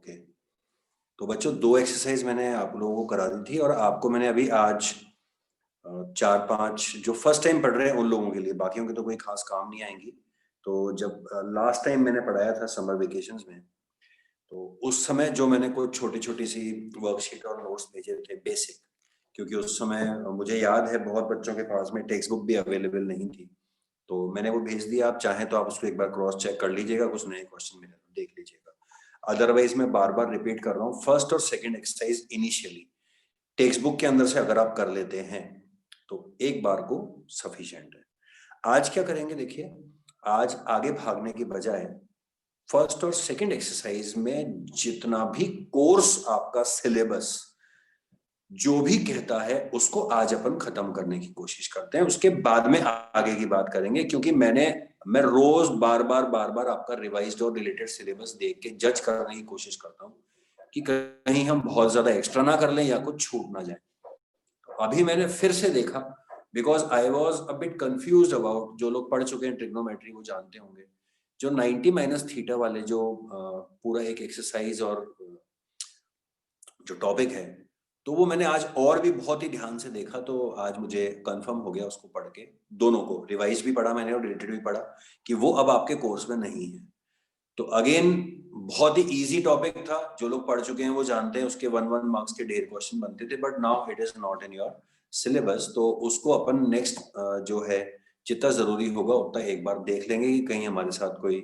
Okay, तो बच्चों 2 exercise मैंने आप लोगों को करा दी थी और आपको मैंने अभी आज 4-5 जो फर्स्ट टाइम पढ़ रहे हैं उन लोगों के लिए, बाकियों के तो कोई खास काम नहीं आएंगी। तो जब लास्ट टाइम मैंने पढ़ाया था समर वेकेशंस में, तो उस समय जो मैंने कोई छोटी-छोटी सी वर्कशीट और नोट्स भेजे थे बेसिक, क्योंकि उस समय मुझे याद है बहुत बच्चों के पास में टेक्स्ट बुक भी अवेलेबल नहीं थी। तो मैंने वो भेज दिया, आप चाहें तो आप उसको एक बार क्रॉस चेक कर लीजिएगा, कुछ नए क्वेश्चन मिले तो देख लीजिएगा। अदरवाइज मैं बार-बार रिपीट कर रहा हूँ, फर्स्ट और second exercise initially text book के अंदर से अगर आप कर लेते हैं, तो एक बार को सफिशिएंट है। आज क्या करेंगे देखिए, आज आगे भागने की बजाय फर्स्ट और सेकंड एक्सरसाइज में जितना भी कोर्स आपका सिलेबस जो भी कहता है उसको आज अपन खत्म करने की कोशिश करते हैं, उसके बाद में आगे की बात करेंगे, क्योंकि मैं रोज बार बार आपका रिवाइज्ड और रिलेटेड सिलेबस देख के जज करने की कोशिश करता हूँ कि कहीं हम बहुत ज्यादा एक्स्ट्रा ना कर लें या कुछ छूट ना जाए। तो अभी मैंने फिर से देखा, because I was a bit confuse about, जो लोग पढ़ चुके हैं ट्रिग्नोमेट्री वो जानते होंगे, जो 90 माइनस थीटा वाले जो पूरा एक एक्सरसाइज और जो टॉपिक है, तो वो मैंने आज और भी बहुत ही ध्यान से देखा, तो आज मुझे कंफर्म हो गया उसको पढ़ के, दोनों को रिवाइज भी पढ़ा मैंने और रिलेटेड भी पढ़ा, कि वो अब आपके कोर्स में नहीं है। तो अगेन बहुत ही इजी टॉपिक था, जो लोग पढ़ चुके हैं वो जानते हैं, उसके 1-1 मार्क्स के ढेर क्वेश्चन बनते थे, but now it is not in your syllabus. तो उसको अपन नेक्स्ट जो है जितना जरूरी होगा उतना एक बार देख लेंगे कि कहीं हमारे साथ कोई,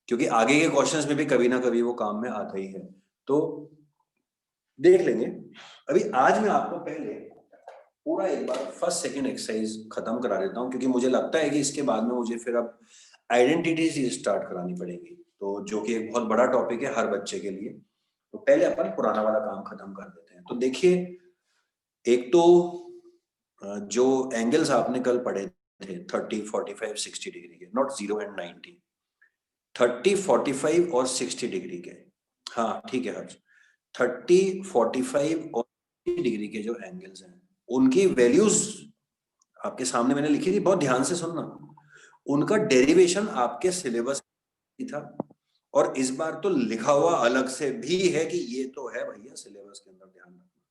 क्योंकि आगे के क्वेश्चंस में भी कभी ना कभी वो काम में आता ही है, तो देख लेंगे। अभी आज मैं आपको पहले पूरा एक बार फर्स्ट सेकंड एक्सरसाइज खत्म करा देता हूँ, क्योंकि मुझे लगता है कि इसके बाद में मुझे फिर अब आइडेंटिटी से स्टार्ट करानी पड़ेगी, तो जो कि एक बहुत बड़ा टॉपिक है हर बच्चे के लिए। तो पहले अपन पुराना वाला काम खत्म कर देते हैं। तो देखिए, एक तो जो एंगल्स आपने कल पढ़े थे 30, 45, 60 डिग्री के, नॉट 0 एंड 90, 30, 45 और 60 डिग्री के, हाँ ठीक है हर्ष, 30, 45 और 60 डिग्री के जो एंगल्स हैं उनकी वैल्यूज आपके सामने मैंने लिखी थी, बहुत ध्यान से सुनना। उनका डेरिवेशन आपके सिलेबस में था, और इस बार तो लिखा हुआ अलग से भी है कि ये तो है भैया सिलेबस के अंदर, ध्यान रखना।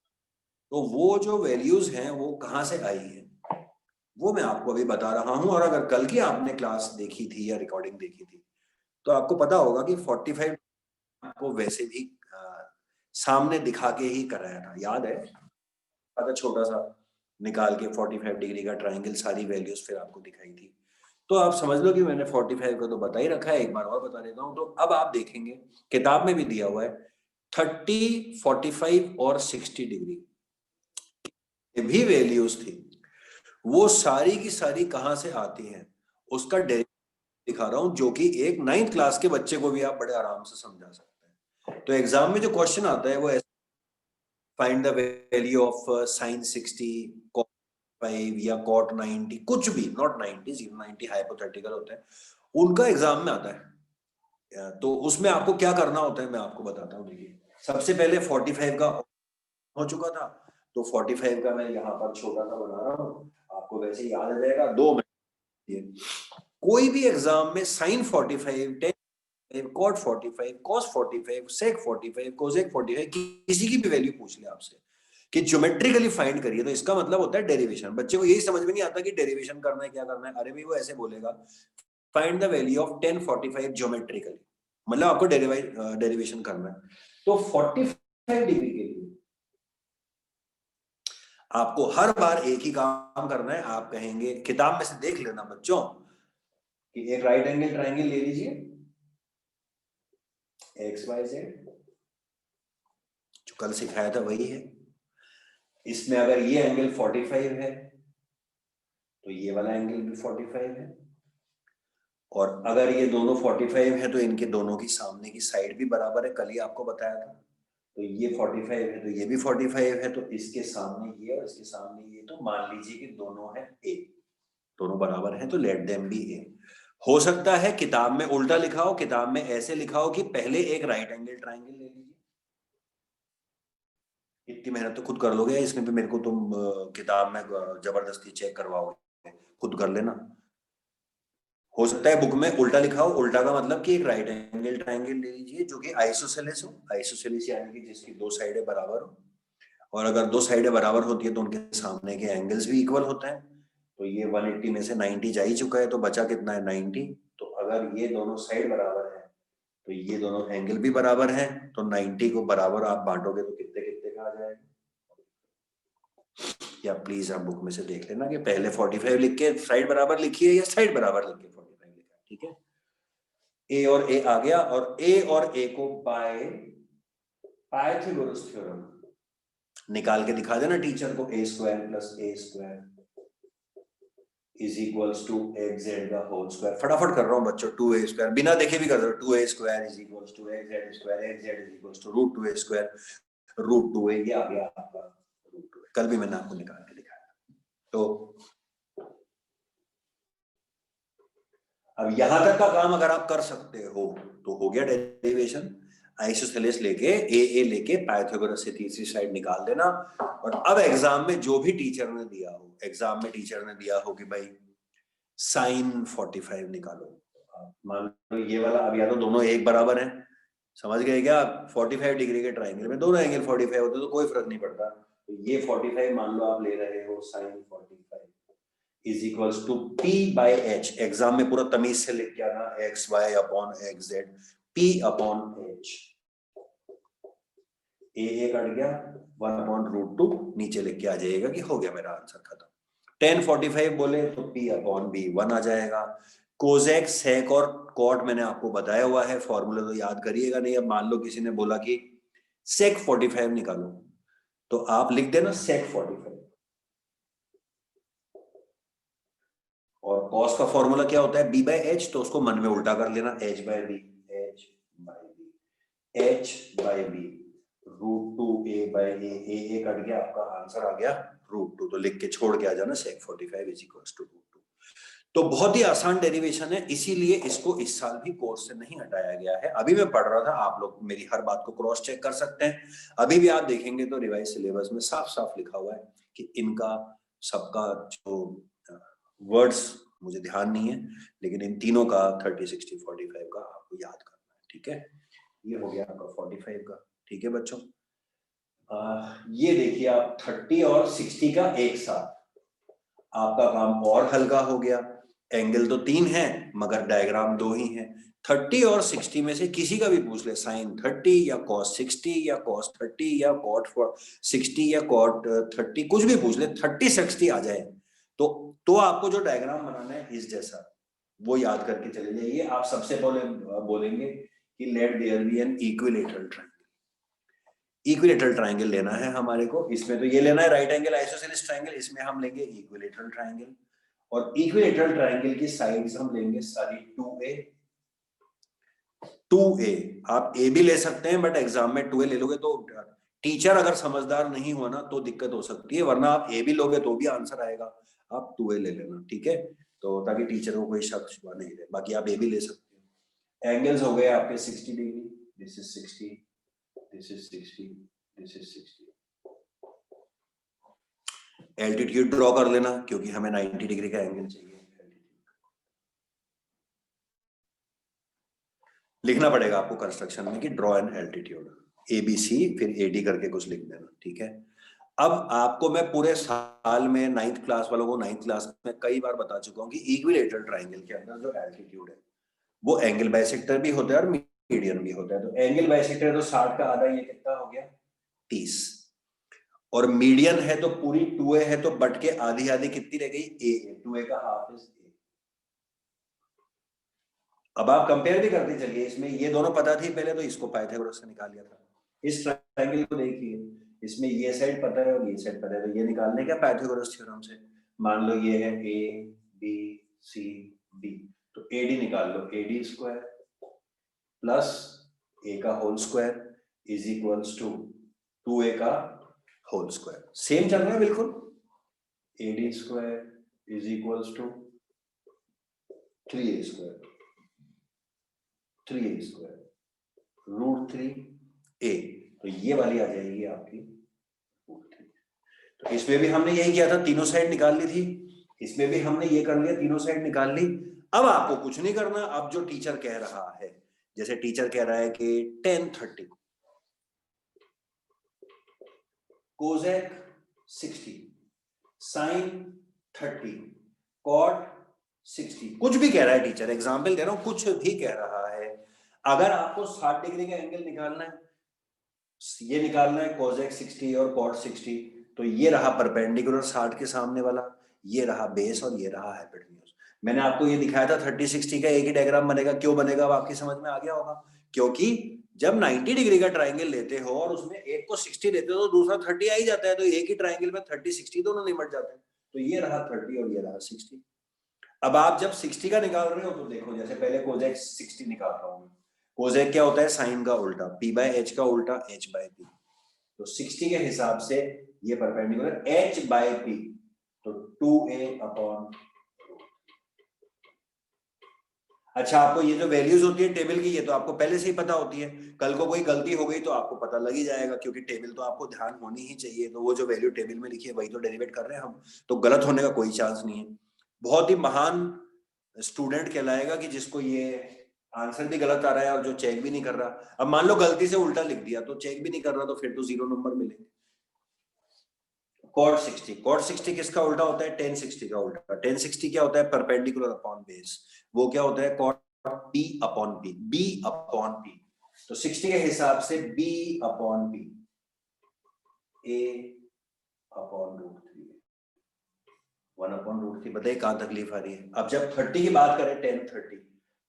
तो वो जो वैल्यूज हैं वो कहाँ से आई है वो मैं आपको अभी बता रहा हूं, और अगर कल की आपने क्लास देखी थी या रिकॉर्डिंग देखी थी तो आपको पता होगा कि 45 को वैसे भी सामने दिखा के ही कराया था, याद है? छोटा सा निकाल के 45 डिग्री का ट्राइंगल, सारी वैल्यूज फिर आपको दिखाई थी। तो आप समझ लो कि मैंने 45 का तो बता ही रखा है, एक बार और बता देता हूँ। तो अब आप देखेंगे किताब में भी दिया हुआ है 30, 45 और 60 डिग्री भी वैल्यूज थी, वो सारी की सारी कहां से आती हैं उसका दिखा रहा हूं, जो कि एक 9th क्लास के बच्चे को भी आप बड़े आराम से समझा सकते हैं। तो एग्जाम में जो क्वेश्चन आता है वो ऐसे, find the value of sine 60, cos 5 या cot 90, कुछ भी, नॉट 90, 0-90 हाइपोथेटिकल होता है, उनका एग्जाम में आता है। तो उसमें आपको क्या करना होता है मैं आपको बताता हूँ। देखिए, सबसे पहले 45 का हो चुका था, तो 45 का मैं यहाँ पर छोटा सा बना रहा हूँ, आपको वैसे याद आ जाएगा 2 मिनट। कोई भी एग्जाम में साइन 45, टेन कॉट 45, कॉस 45, सेक 45, कोसेक 45, किसी की भी वैल्यू पूछ ले आपसे कि ज्योमेट्रिकली फाइंड करिए, तो इसका मतलब होता है डेरिवेशन। बच्चे को यही समझ में नहीं आता कि डेरिवेशन करना है, क्या करना है। अरे भाई वो ऐसे बोलेगा, find the value of 1045 geometrically, मतलब आपको डेरिवेशन करना है। तो 45 डिग्री के लिए आपको हर बार एक ही काम करना है। आप कहेंगे, किताब में से देख लेना बच्चों, कि एक राइट एंगल ट्राइंगल ले लीजिए, एक्स वाई जेड, जो कल सिखाया था वही है। इसमें अगर ये एंगल 45 है तो ये वाला एंगल भी 45 है, और अगर ये दोनों 45 है तो इनके दोनों की सामने की साइड भी बराबर है, कल ही आपको बताया था। तो ये 45 है तो ये भी 45 है, तो इसके सामने ये और इसके सामने ये, तो मान लीजिए कि दोनों है ए, दोनों बराबर है, तो लेट देम बी ए। हो सकता है किताब में उल्टा लिखा हो, किताब में ऐसे लिखा हो कि पहले एक राइट एंगल ट्राइंगल ले लीजिए। इतनी मेहनत तो खुद कर लोगे, इसमें भी मेरे को तुम किताब में जबरदस्ती चेक करवाओगे, खुद कर लेना। हो सकता है बुक में उल्टा लिखा हो। उल्टा का मतलब कि एक राइट एंगल ट्राइंगल ले लीजिए जो कि आइसोसेलेस हो। आइसोसेलेस यानी कि जिसकी दो साइडें बराबर हो, और अगर दो साइडें बराबर होती है तो उनके सामने के एंगल्स भी इक्वल होते हैं। तो ये 180 में से 90 जा ही चुका है, तो बचा कितना है 90। तो अगर ये दोनों साइड बराबर है तो ये दोनों एंगल भी बराबर हैं, तो 90 को बराबर आप बांटोगे तो कितने कितने का आ जाएगा। या प्लीज आप बुक में से देख लेना कि पहले 45 लिख के साइड बराबर लिखिए या साइड बराबर लिख के 45 लिखा है, ठीक है। ए और ए आ गया, और ए और ए को बाय पाइथागोरस थ्योरम निकाल के दिखा देना टीचर को। A square plus A square is equals to X Z का होल स्क्वायर। फटाफट कर रहा हूँ बच्चों, 2a स्क्वायर बिना देखे भी कर दो। 2a square is equals to X Z square, X Z is equals to root 2a square, root 2a। ये आ गया आपका रूट 2a। कल भी मैंने आपको निकाल के दिखाया। तो अब यहां तक का काम अगर आप कर सकते हो तो हो गया डेरिवेशन। आइसोसेलेस लेके ए लेके पाइथागोरस से तीसरी साइड निकाल देना। और अब एग्जाम में जो भी टीचर ने दिया हो, एग्जाम में टीचर ने दिया हो कि भाई साइन 45 निकालो, मान लो ये वाला, अब या तो दोनों एक बराबर हैं, समझ गए क्या। 45 डिग्री के ट्राइंगल में दोनों एंगल 45 होते तो कोई फर्क नहीं पड़ता। तो ये 45 मान लो आप ले रहे हो sine 45 is equals to P by H. Exam में पूरा तमीज से लिख के आना, X Y upon X Z, P upon H. A cut गया, 1 अपॉन रूट 2 नीचे लिख के आ जाएगा कि हो गया मेरा आंसर खत्म। tan 45 बोले तो p अपॉन बी 1 आ जाएगा। कोजेक सेक और कॉट मैंने आपको बताया हुआ है, फॉर्मूला तो याद करिएगा नहीं। अब मान लो किसी ने बोला कि सेक 45 निकालो, तो आप लिख देना सेक 45। और कॉस का फॉर्मूला क्या होता है, बी बाई एच, तो उसको मन में उल्टा कर लेना, H by B, H by B, H by B root 2 A by A cut गया, आपका आंसर आ गया रूट 2। तो लिख के छोड़ के आ जाना सेक 45 इज इक्वल्स टू रूट 2। तो बहुत ही आसान डेरिवेशन है, इसीलिए इसको इस साल भी कोर्स से नहीं हटाया गया है। अभी मैं पढ़ रहा था, आप लोग मेरी हर बात को क्रॉस चेक कर सकते हैं। अभी भी आप देखेंगे तो रिवाइज सिलेबस में साफ साफ लिखा हुआ है कि इनका सबका जो वर्ड्स मुझे ध्यान नहीं है, लेकिन इन तीनों का 30 60 45 का आपको याद करना है, ठीक है। ये हो गया आपका 45 का, ठीक है बच्चों। ये देखिए आप 30 और 60 का एक साथ, आपका काम और हल्का हो गया। एंगल तो 3 है मगर डायग्राम 2 ही है। 30 और 60 में से किसी का भी पूछ ले, साइन 30 या कॉस 60 या कॉस 30 या कॉट 60 या कॉट 30, कुछ भी पूछ ले, 30 60 आ जाए तो आपको जो डायग्राम बनाना है इस जैसा, वो याद करके चले जाइए। आप सबसे पहले बोलेंगे कि let there be an equilateral triangle. Equilateral triangle लेना है हमारे को। इसमें तो ये लेना है राइट एंगल आइसोसेलेस ट्रायंगल, इसमें हम लेंगे इक्विलेटरल ट्रायंगल। और इक्विलेटरल ट्रायंगल की साइड्स हम लेंगे सारी 2a 2a। आप a भी ले सकते हैं, बट एग्जाम में 2a ले लोगे तो टीचर अगर समझदार नहीं हुआ ना तो दिक्कत हो सकती है, वरना आप a भी लोगे तो भी आंसर आएगा। आप 2a ले लेना, ठीक है, तो ताकि टीचर को कोई शक शुबा नहीं रहे। बाकी आप a भी ले सकते हैं। एंगल्स हो गए आपके 60 degree, this is 60, this is 60, this is 60। Altitude draw कर लेना क्योंकि हमें 90 डिग्री का एंगल चाहिए। लिखना पड़ेगा आपको कंस्ट्रक्शन में कि ड्रॉ एन एल्टीट्यूड, ABC फिर AD करके कुछ लिख देना, ठीक है। अब आपको मैं पूरे साल में 9th क्लास वालों को 9th क्लास में कई बार बता चुका हूं कि इक्विलेटरल ट्रायंगल के अंदर जो एल्टीट्यूड है वो एंगल बाइसेक्टर भी होता है और मीडियन भी होता है। तो एंगल बाइसेक्टर तो 60 का आधा, ये कितना हो गया 30, और मीडियन है तो पूरी 2a है तो बट के आधी आधी कितनी रह गई, a, 2a का हाफ इज a। अब आप कंपेयर भी करते चलिए, इसमें ये दोनों पता थी पहले तो इसको पाइथागोरस से निकाल लिया था। इस ट्रायंगल को देखिए, इसमें ये साइड पता है और ये साइड पता है, तो ये निकालने का पाइथागोरस थ्योरम से। मान लो ये है a b c d, तो AD निकाल लो, AD स्क्वायर प्लस a का whole square is equals to 2a का होल स्क्वायर। सेम चल रहा है बिल्कुल। AD square is equals to 3a square, 3a square root 3a, तो ये वाली आ जाएगी आपकी रूट 3। तो इसमें भी हमने यही किया था, तीनों साइड निकाल ली थी। इसमें भी हमने ये कर लिया, तीनों साइड निकाल ली। अब आपको कुछ नहीं करना, अब जो टीचर कह रहा है, जैसे टीचर कह रहा है कि 1030 कोसेक 60 साइन 30 कॉट 60, कुछ भी कह रहा है टीचर, एग्जाम्पल दे रहा हूं, कुछ भी कह रहा है। अगर आपको 60 डिग्री का एंगल निकालना है, ये निकालना है कोसेक 60 और कॉट 60, तो ये रहा परपेंडिकुलर 60 के सामने वाला, ये रहा बेस और ये रहा हाइपोटेन्यूज। मैंने आपको ये दिखाया था 30-60 का एक ही डायग्राम बनेगा, क्यों बनेगा, अब आपकी समझ में आ गया होगा। क्योंकि जब 90 डिग्री का ट्राइंगल लेते हो और उसमें एक को 60 लेते हो तो दूसरा 30 आ ही जाता है, तो एक ही ट्राइंगल में 30-60 दोनों निमट जाते हैं। तो ये रहा 30 और ये रहा 60। अब आप जब 60 का निकाल रहे हो तो देखो, जैसे पहले कोजेक 60 निकाल रहा हूं। कोजेक क्या होता है, साइन का उल्टा, पी बाय एच का उल्टा एच बाय पी। तो 60 के हिसाब से ये परपेंडिकुलर h बाय p, तो 2a अपॉन। अच्छा, आपको ये जो वैल्यूज होती है टेबल की, ये तो आपको पहले से ही पता होती है। कल को कोई गलती हो गई तो आपको पता लग ही जाएगा, क्योंकि टेबल तो आपको ध्यान होनी ही चाहिए। तो वो जो वैल्यू टेबल में लिखी है वही तो डेरिवेट कर रहे हैं हम, तो गलत होने का कोई चांस नहीं है। बहुत ही महान स्टूडेंट कहलाएगा कि जिसको ये आंसर भी गलत आ रहा है और जो चेक भी नहीं कर रहा। अब मान लो गलती से उल्टा लिख दिया तो चेक भी नहीं कर रहा, तो फिर तो 0 नंबर मिलेंगे। कॉट 60, कॉट 60 किसका उल्टा होता है, 1060 का उल्टा। 1060 क्या होता है, परपेंडिकुलर अपॉन बेस। वो क्या होता है, cot p upon p, b upon p। तो 60 के हिसाब से b upon p, a upon root 3, 1 upon root 3। बताइए कहां तकलीफ आ रही है। अब जब 30 की बात करें, 1030,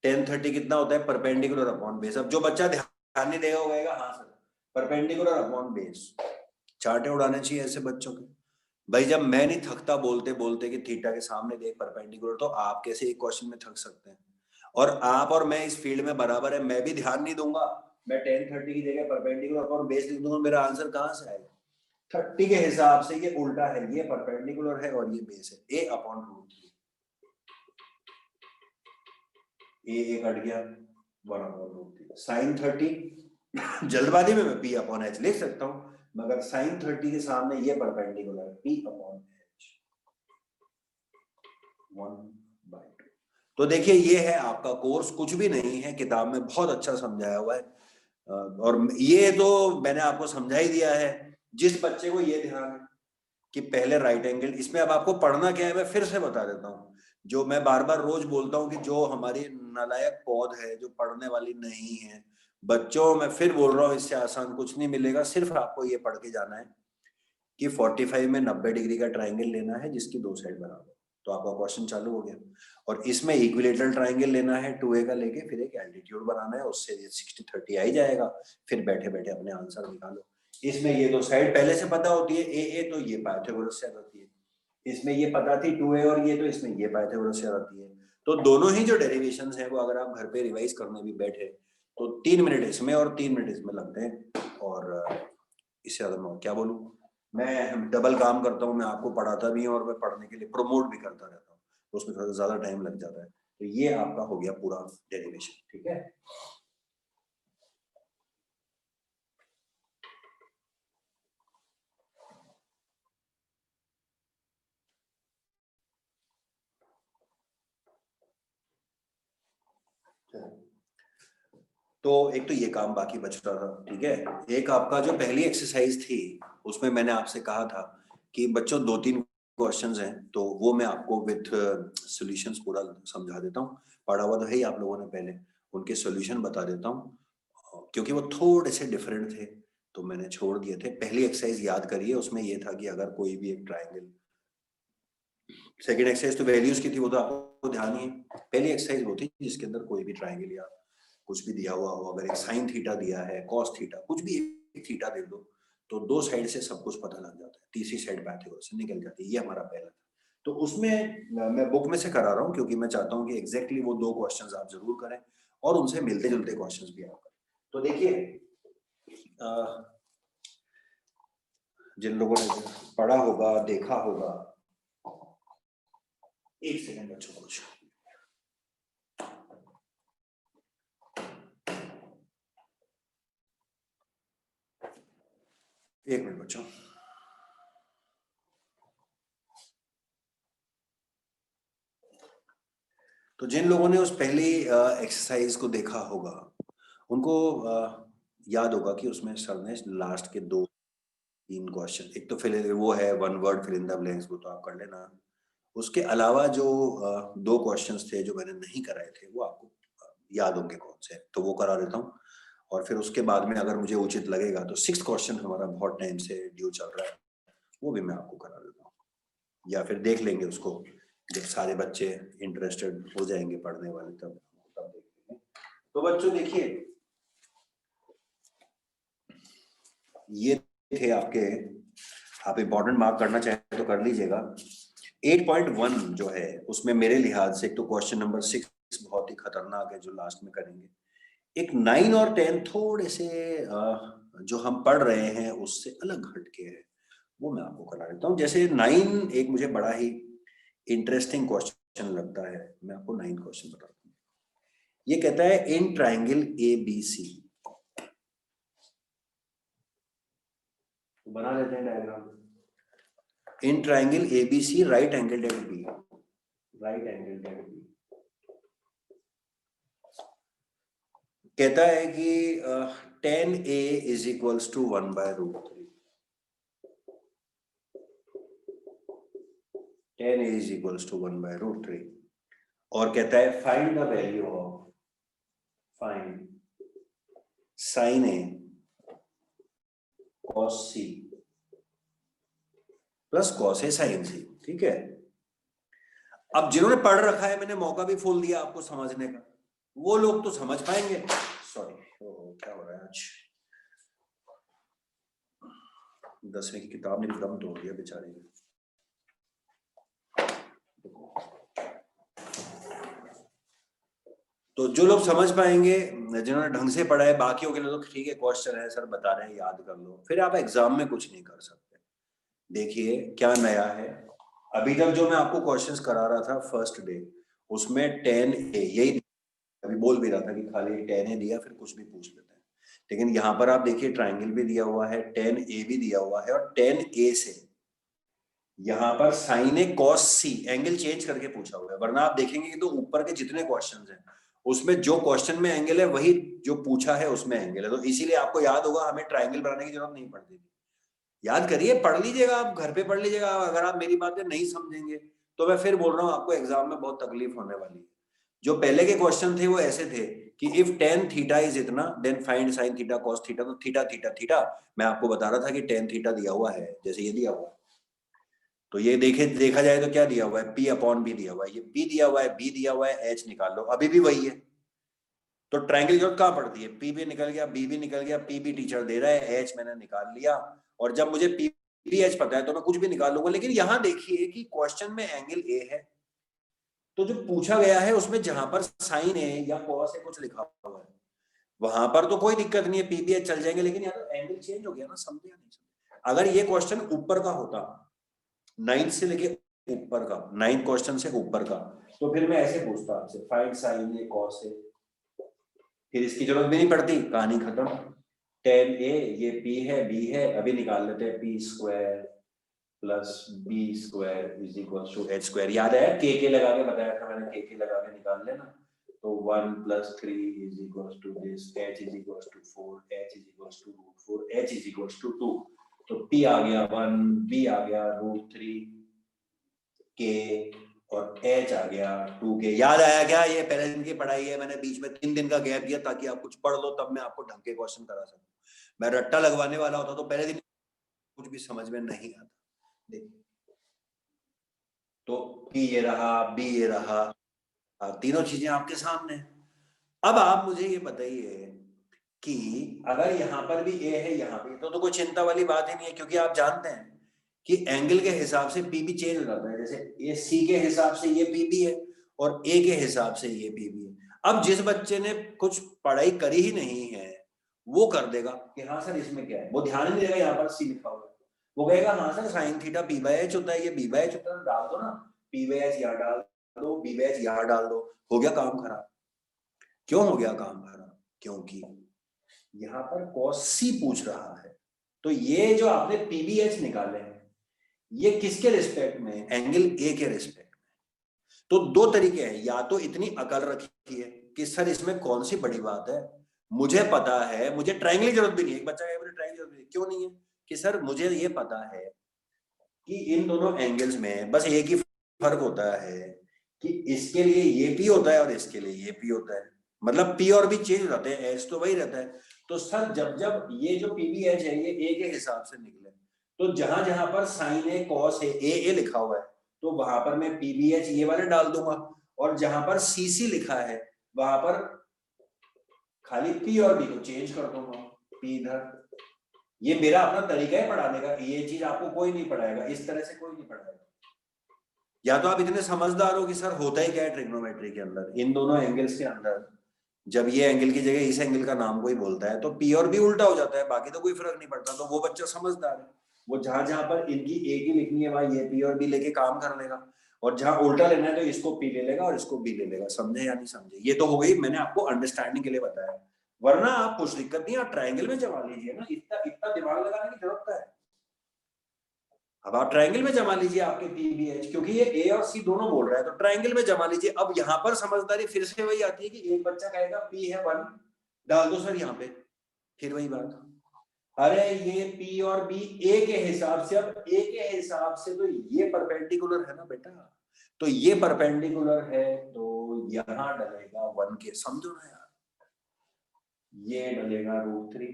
1030 कितना होता है, परपेंडिकुलर अपॉन बेस। अब जो बच्चा ध्यान नहीं देगा वो कहेगा हाँ सर परपेंडिकुलर अपॉन बेस। चार्टे उड़ाने चाहिए ऐसे बच्चों के। भाई जब मैं नहीं थकता बोलते बोलते कि थीटा के सामने देख परपेंडिकुलर, तो आप कैसे एक क्वेश्चन में थक सकते हैं। और आप और मैं इस फील्ड में बराबर है, मैं भी ध्यान नहीं दूंगा, मैं 1030 की जगह परपेंडिकुलर अपॉन बेस लिख दूंगा, मेरा आंसर कहां से आएगा। 30 के हिसाब से ये उल्टा है, ये परपेंडिकुलर है और ये बेस है, a upon root 3। A cut गया, 1 अपॉन रूट 3 साइन 30। जल्दबाजी में मैं p अपॉन h लिख सकता हूं, मगर साइन 30 के सामने ये परपेंडिकुलर है, p अपॉन h 1/2। तो देखिए ये है आपका कोर्स, कुछ भी नहीं है, किताब में बहुत अच्छा समझाया हुआ है। और ये तो मैंने आपको समझा ही दिया है। जिस बच्चे को ये ध्यान है कि पहले राइट एंगल, इसमें अब आपको पढ़ना क्या है मैं फिर से बता देता हूँ। जो मैं बार बार रोज बोलता हूँ कि जो हमारी नालायक पौध है, जो पढ़ने वाली नहीं है, बच्चों मैं फिर बोल रहा हूँ, इससे आसान कुछ नहीं मिलेगा। सिर्फ आपको ये पढ़ के जाना है कि 45 में 90 डिग्री का ट्राइंगल लेना है जिसकी दो साइड बराबर, तो आपका क्वेश्चन चालू हो गया। और इसमें इक्विलेटरल ट्राइंगल लेना है 2a का लेके, फिर एक एल्टीट्यूड बनाना है, उससे 60-30 आ ही जाएगा। फिर बैठे बैठे अपने आंसर निकालो। इसमें ये दो साइड पहले से पता होती है, ए तो ये पाइथागोरस से आती है। इसमें ये पता थी 2a और ये, तो इसमें ये पाइथागोरस से आती है। तो दोनों ही जो डेरिवेशंस हैं वो अगर आप घर पे रिवाइज करने भी बैठे तो 3 मिनट इसमें और 3 मिनट इसमें लगते हैं। और इससे ज्यादा मैं क्या बोलूं। मैं डबल काम करता हूँ, मैं आपको पढ़ाता भी हूँ और मैं पढ़ने के लिए प्रमोट भी करता रहता हूँ, तो उसमें थोड़ा ज्यादा टाइम लग जाता है। तो ये आपका हो गया पूरा डेरिवेशन, ठीक है। तो एक तो ये काम बाकी बच रहा था, ठीक है। एक आपका जो पहली एक्सरसाइज थी उसमें मैंने आपसे कहा था कि बच्चों 2-3 क्वेश्चंस हैं, तो वो मैं आपको विथ सॉल्यूशंस पूरा समझा देता हूँ। पढ़ा हुआ तो है ही आप लोगों ने पहले, उनके सॉल्यूशन बता देता हूँ, क्योंकि वो थोड़े से डिफरेंट थे तो मैंने छोड़ दिए थे। पहली एक्सरसाइज याद करिए, उसमें ये था कि अगर कोई भी एक ट्राइंगल, सेकेंड एक्सरसाइज तो वैल्यूज की थी, वो तो आपको ध्यान ही है। पहली एक्सरसाइज वो थी जिसके अंदर कोई भी ट्राइंगल या कुछ भी दिया हुआ हो, अगर एक साइन थीटा दिया है, कॉस थीटा, कुछ भी एक थीटा दे दो, तो दो साइड से सब कुछ पता लग जाता है, तीसरी साइड पाइथागोरस से निकल जाती है। ये हमारा पहला था। तो उसमें मैं बुक में से करा रहा हूँ क्योंकि मैं चाहता हूँ कि एग्जैक्टली वो 2 क्वेश्चंस आप जरूर करें और उनसे मिलते जुलते क्वेश्चंस भी आप करें। तो देखिए जिन लोगों ने पढ़ा होगा, देखा होगा, एक सेकंड बच्चों कुछ, एक मिनट बच्चों। तो तो जिन लोगों ने उस पहली एक्सरसाइज को देखा होगा उनको याद होगा कि उसमें सर ने लास्ट के 2-3 क्वेश्चन, एक तो फिल वो है one word fill in the blanks, वो तो आप कर लेना। उसके अलावा जो 2 क्वेश्चंस थे जो मैंने नहीं कराए थे वो आपको याद होंगे कौन से, तो वो करा देता हूँ। और फिर उसके बाद में अगर मुझे उचित लगेगा तो 6 क्वेश्चन हमारा बहुत टाइम से ड्यू चल रहा है, वो भी मैं आपको करा देता हूँ। या फिर देख लेंगे उसको जब सारे बच्चे इंटरेस्टेड हो जाएंगे पढ़ने वाले, तब देख लेंगे। तो बच्चों देखिए, ये थे आपके, आप इंपॉर्टेंट मार्क करना चाहें तो कर लीजिएगा। 8.1 जो है उसमें मेरे लिहाज से एक तो क्वेश्चन नंबर 6 बहुत ही खतरनाक है जो लास्ट में करेंगे। एक 9 और 10 थोड़े से जो हम पढ़ रहे हैं उससे अलग हटके है, वो मैं आपको करा देता हूँ। जैसे 9 एक मुझे बड़ा ही इंटरेस्टिंग क्वेश्चन लगता है, मैं आपको 9 क्वेश्चन बताता हूँ। ये कहता है इन ट्राइंगल ABC, बना लेते हैं diagram. In triangle ABC right angle at B, right angle at B, कहता है कि tan A is equals to 1/√3, tan A is equals to 1/√3, और कहता है find the value of, find sin A cos C plus cos A sin C। ठीक है, अब जिन्होंने पढ़ रखा है मैंने मौका भी खोल दिया आपको समझने का, वो लोग तो समझ पाएंगे। सॉरी, क्या हो रहा है आज, 10वीं की किताब ने कदम तोड़ दिया बेचारे ने। तो जो लोग समझ पाएंगे, जिन्होंने ढंग से पढ़ा है, बाकियों के लिए तो ठीक है, क्वेश्चन है सर बता रहे हैं याद कर लो, फिर आप एग्जाम में कुछ नहीं कर सकते। देखिए क्या नया है, अभी तक जो मैं आपको क्वेश्चंस करा रहा था फर्स्ट डे, उसमें tan A, यही अभी बोल भी रहा था कि खाली tan A दिया फिर कुछ भी पूछ लेते हैं, लेकिन यहाँ पर आप देखिए ट्राइंगल भी दिया हुआ है, tan A भी दिया हुआ है, और tan A से यहाँ पर sin A cos C angle change करके पूछा हुआ है, वरना आप देखेंगे कि तो ऊपर के जितने क्वेश्चंस हैं उसमें जो क्वेश्चन में एंगल है वही जो पूछा है उसमें एंगल है, तो इसीलिए आपको याद होगा हमें ट्राइंगल बनाने की जरूरत नहीं पड़ती। याद करिए, पढ़ लीजिएगा, आप घर पे पढ़ लीजिएगा। अगर आप मेरी बातें नहीं समझेंगे तो मैं फिर बोल रहा हूँ आपको एग्जाम में बहुत तकलीफ होने वाली है। जो पहले के क्वेश्चन थे वो ऐसे थे कि इफ tan थीटा इज इतना then find sin theta cos theta, तो थीटा थीटा थीटा मैं आपको बता रहा था कि tan थीटा दिया हुआ है, जैसे ये दिया हुआ है, तो ये देखा जाए तो क्या दिया हुआ है, P/B दिया हुआ है, ये P दिया हुआ है, B दिया हुआ है, H निकाल लो, अभी भी वही है। तो ट्रायंगल की जरूरत कहाँ पड़ती है, P भी निकल गया, B भी निकल गया, P भी टीचर दे रहा है, H मैंने निकाल लिया, और जब मुझे PH पता है तो मैं कुछ भी निकाल लूंगा। लेकिन यहाँ देखिए कि क्वेश्चन में एंगल A है, तो जो पूछा गया है उसमें जहां पर साइन है या कॉस है कुछ लिखा हुआ है, वहां पर तो कोई दिक्कत नहीं है, PBH चल जाएंगे, लेकिन यहाँ तो एंगल चेंज हो गया ना, समझे या नहीं समझे। अगर ये क्वेश्चन ऊपर का होता, 9 से लेके ऊपर का, 9 क्वेश्चन से ऊपर का, तो फिर मैं ऐसे पूछता आपसे find sign A cos A, फिर इसकी जरूरत भी नहीं पड़ती, कहानी खत्म। tan A ये P है, B है, अभी निकाल लेते हैं P² plus B² is equal to H²। याद है के लगा के बताया था मैंने, के लगा के निकाल लेना, तो 1 + 3 is equal to this, H is equal to 4, H is equal to √4, H is equal to 2, तो P आ गया 1, B आ गया √3 के, और H आ गया 2 के। याद आया क्या, ये पहले दिन की पढ़ाई है, मैंने बीच में 3 दिन का गैप दिया ताकि आप कुछ पढ़ लो, तब मैं आपको ढंग के क्वेश्चन करा सकूं। मैं रट्टा लगवाने वाला होता तो पहले दिन कुछ भी समझ में नहीं आता। देखिए तो P ये रहा, B ये रहा, तीनों चीजें आपके सामने। अब आप मुझे ये बताइए कि अगर यहाँ पर भी A है, यहाँ पे तो कोई चिंता वाली बात ही नहीं है, क्योंकि आप जानते हैं कि एंगल के हिसाब से P भी चेंज हो जाता है। जैसे ये C के हिसाब से ये P भी है और A के हिसाब से ये P भी है। अब जिस बच्चे ने कुछ पढ़ाई करी ही नहीं है वो कर देगा कि हाँ सर इसमें क्या है, वो ध्यान नहीं देगा यहाँ पर C लिखा हुआ है, वो कहेगा हाँ सर sin थीटा P/H होता है, ये B/H होता है, डाल दो ना, P/H यहाँ डाल दो, B/H यहाँ डाल दो, हो गया काम खराब। क्यों हो गया काम खराब, क्योंकि यहाँ पर cos C पूछ रहा है, तो ये जो आपने PBH निकाले हैं ये किसके रिस्पेक्ट में, एंगल A के रिस्पेक्ट में। तो दो तरीके हैं, या तो इतनी अकल रखी है कि सर इसमें कौन सी बड़ी बात है, मुझे पता है, मुझे ट्रायंगल की जरूरत भी नहीं है। एक बच्चा कहेगा मुझे ट्रायंगल की जरूरत नहीं, क्यों नहीं है? कि सर मुझे ये पता है कि इन दोनों एंगल्स में बस एक ही फर्क होता है कि इसके लिए ये पी होता है और इसके लिए ये पी होता है, मतलब पी और बी चेंज हो जाते हैं, एच तो वही रहता है। तो सर जब जब ये जो पीबीएच है ये ए के हिसाब से निकले, तो जहां जहां पर साइन ए कॉस ए लिखा हुआ है तो वहां पर मैं पीबीएच ये वाले डाल दूंगा, और जहां पर सीसी लिखा है वहां पर खाली पी और बी को चेंज कर दूंगा। पी इधर, ये मेरा अपना तरीका है पढ़ाने का, ये चीज आपको कोई नहीं पढ़ाएगा, इस तरह से कोई नहीं पढ़ाएगा। या तो आप इतने समझदार हो कि सर होता ही क्या है ट्रिग्नोमेट्री के अंदर, इन दोनों एंगल्स के अंदर जब ये एंगल की जगह इस एंगल का नाम कोई बोलता है तो पी और बी उल्टा हो जाता है, बाकी तो कोई फर्क नहीं पड़ता। तो वो बच्चा समझदार है, वो जहां जहां पर इनकी एक ही लिखनी है वहां ये पी और बी लेके काम कर लेगा, और जहां उल्टा लेना है तो इसको पी ले लेगा और इसको बी ले लेगा। समझे या नहीं समझे? ये तो हो गई, मैंने आपको अंडरस्टैंडिंग के लिए बताया, वरना आप कुछ दिक्कत नहीं, आप ट्रायंगल में जमा लीजिए ना, इतना इतना दिमाग लगाने की जरूरत है। अब आप ट्रायंगल में जमा लीजिए आपके पीबीएच, क्योंकि ये ए और सी दोनों बोल रहा है, तो ट्रायंगल में जमा लीजिए। अब यहाँ पर समझदारी फिर से वही आती है कि एक बच्चा कहेगा पी है 1, डाल दो सर यहाँ पे, फिर वही बात, अरे ये पी और बी ए के हिसाब से, अब ए के हिसाब से तो ये परपेंडिकुलर है ना बेटा, तो ये परपेंडिकुलर है तो यहाँ डलेगा 1 के, समझो ना यार, ये डलेगा √3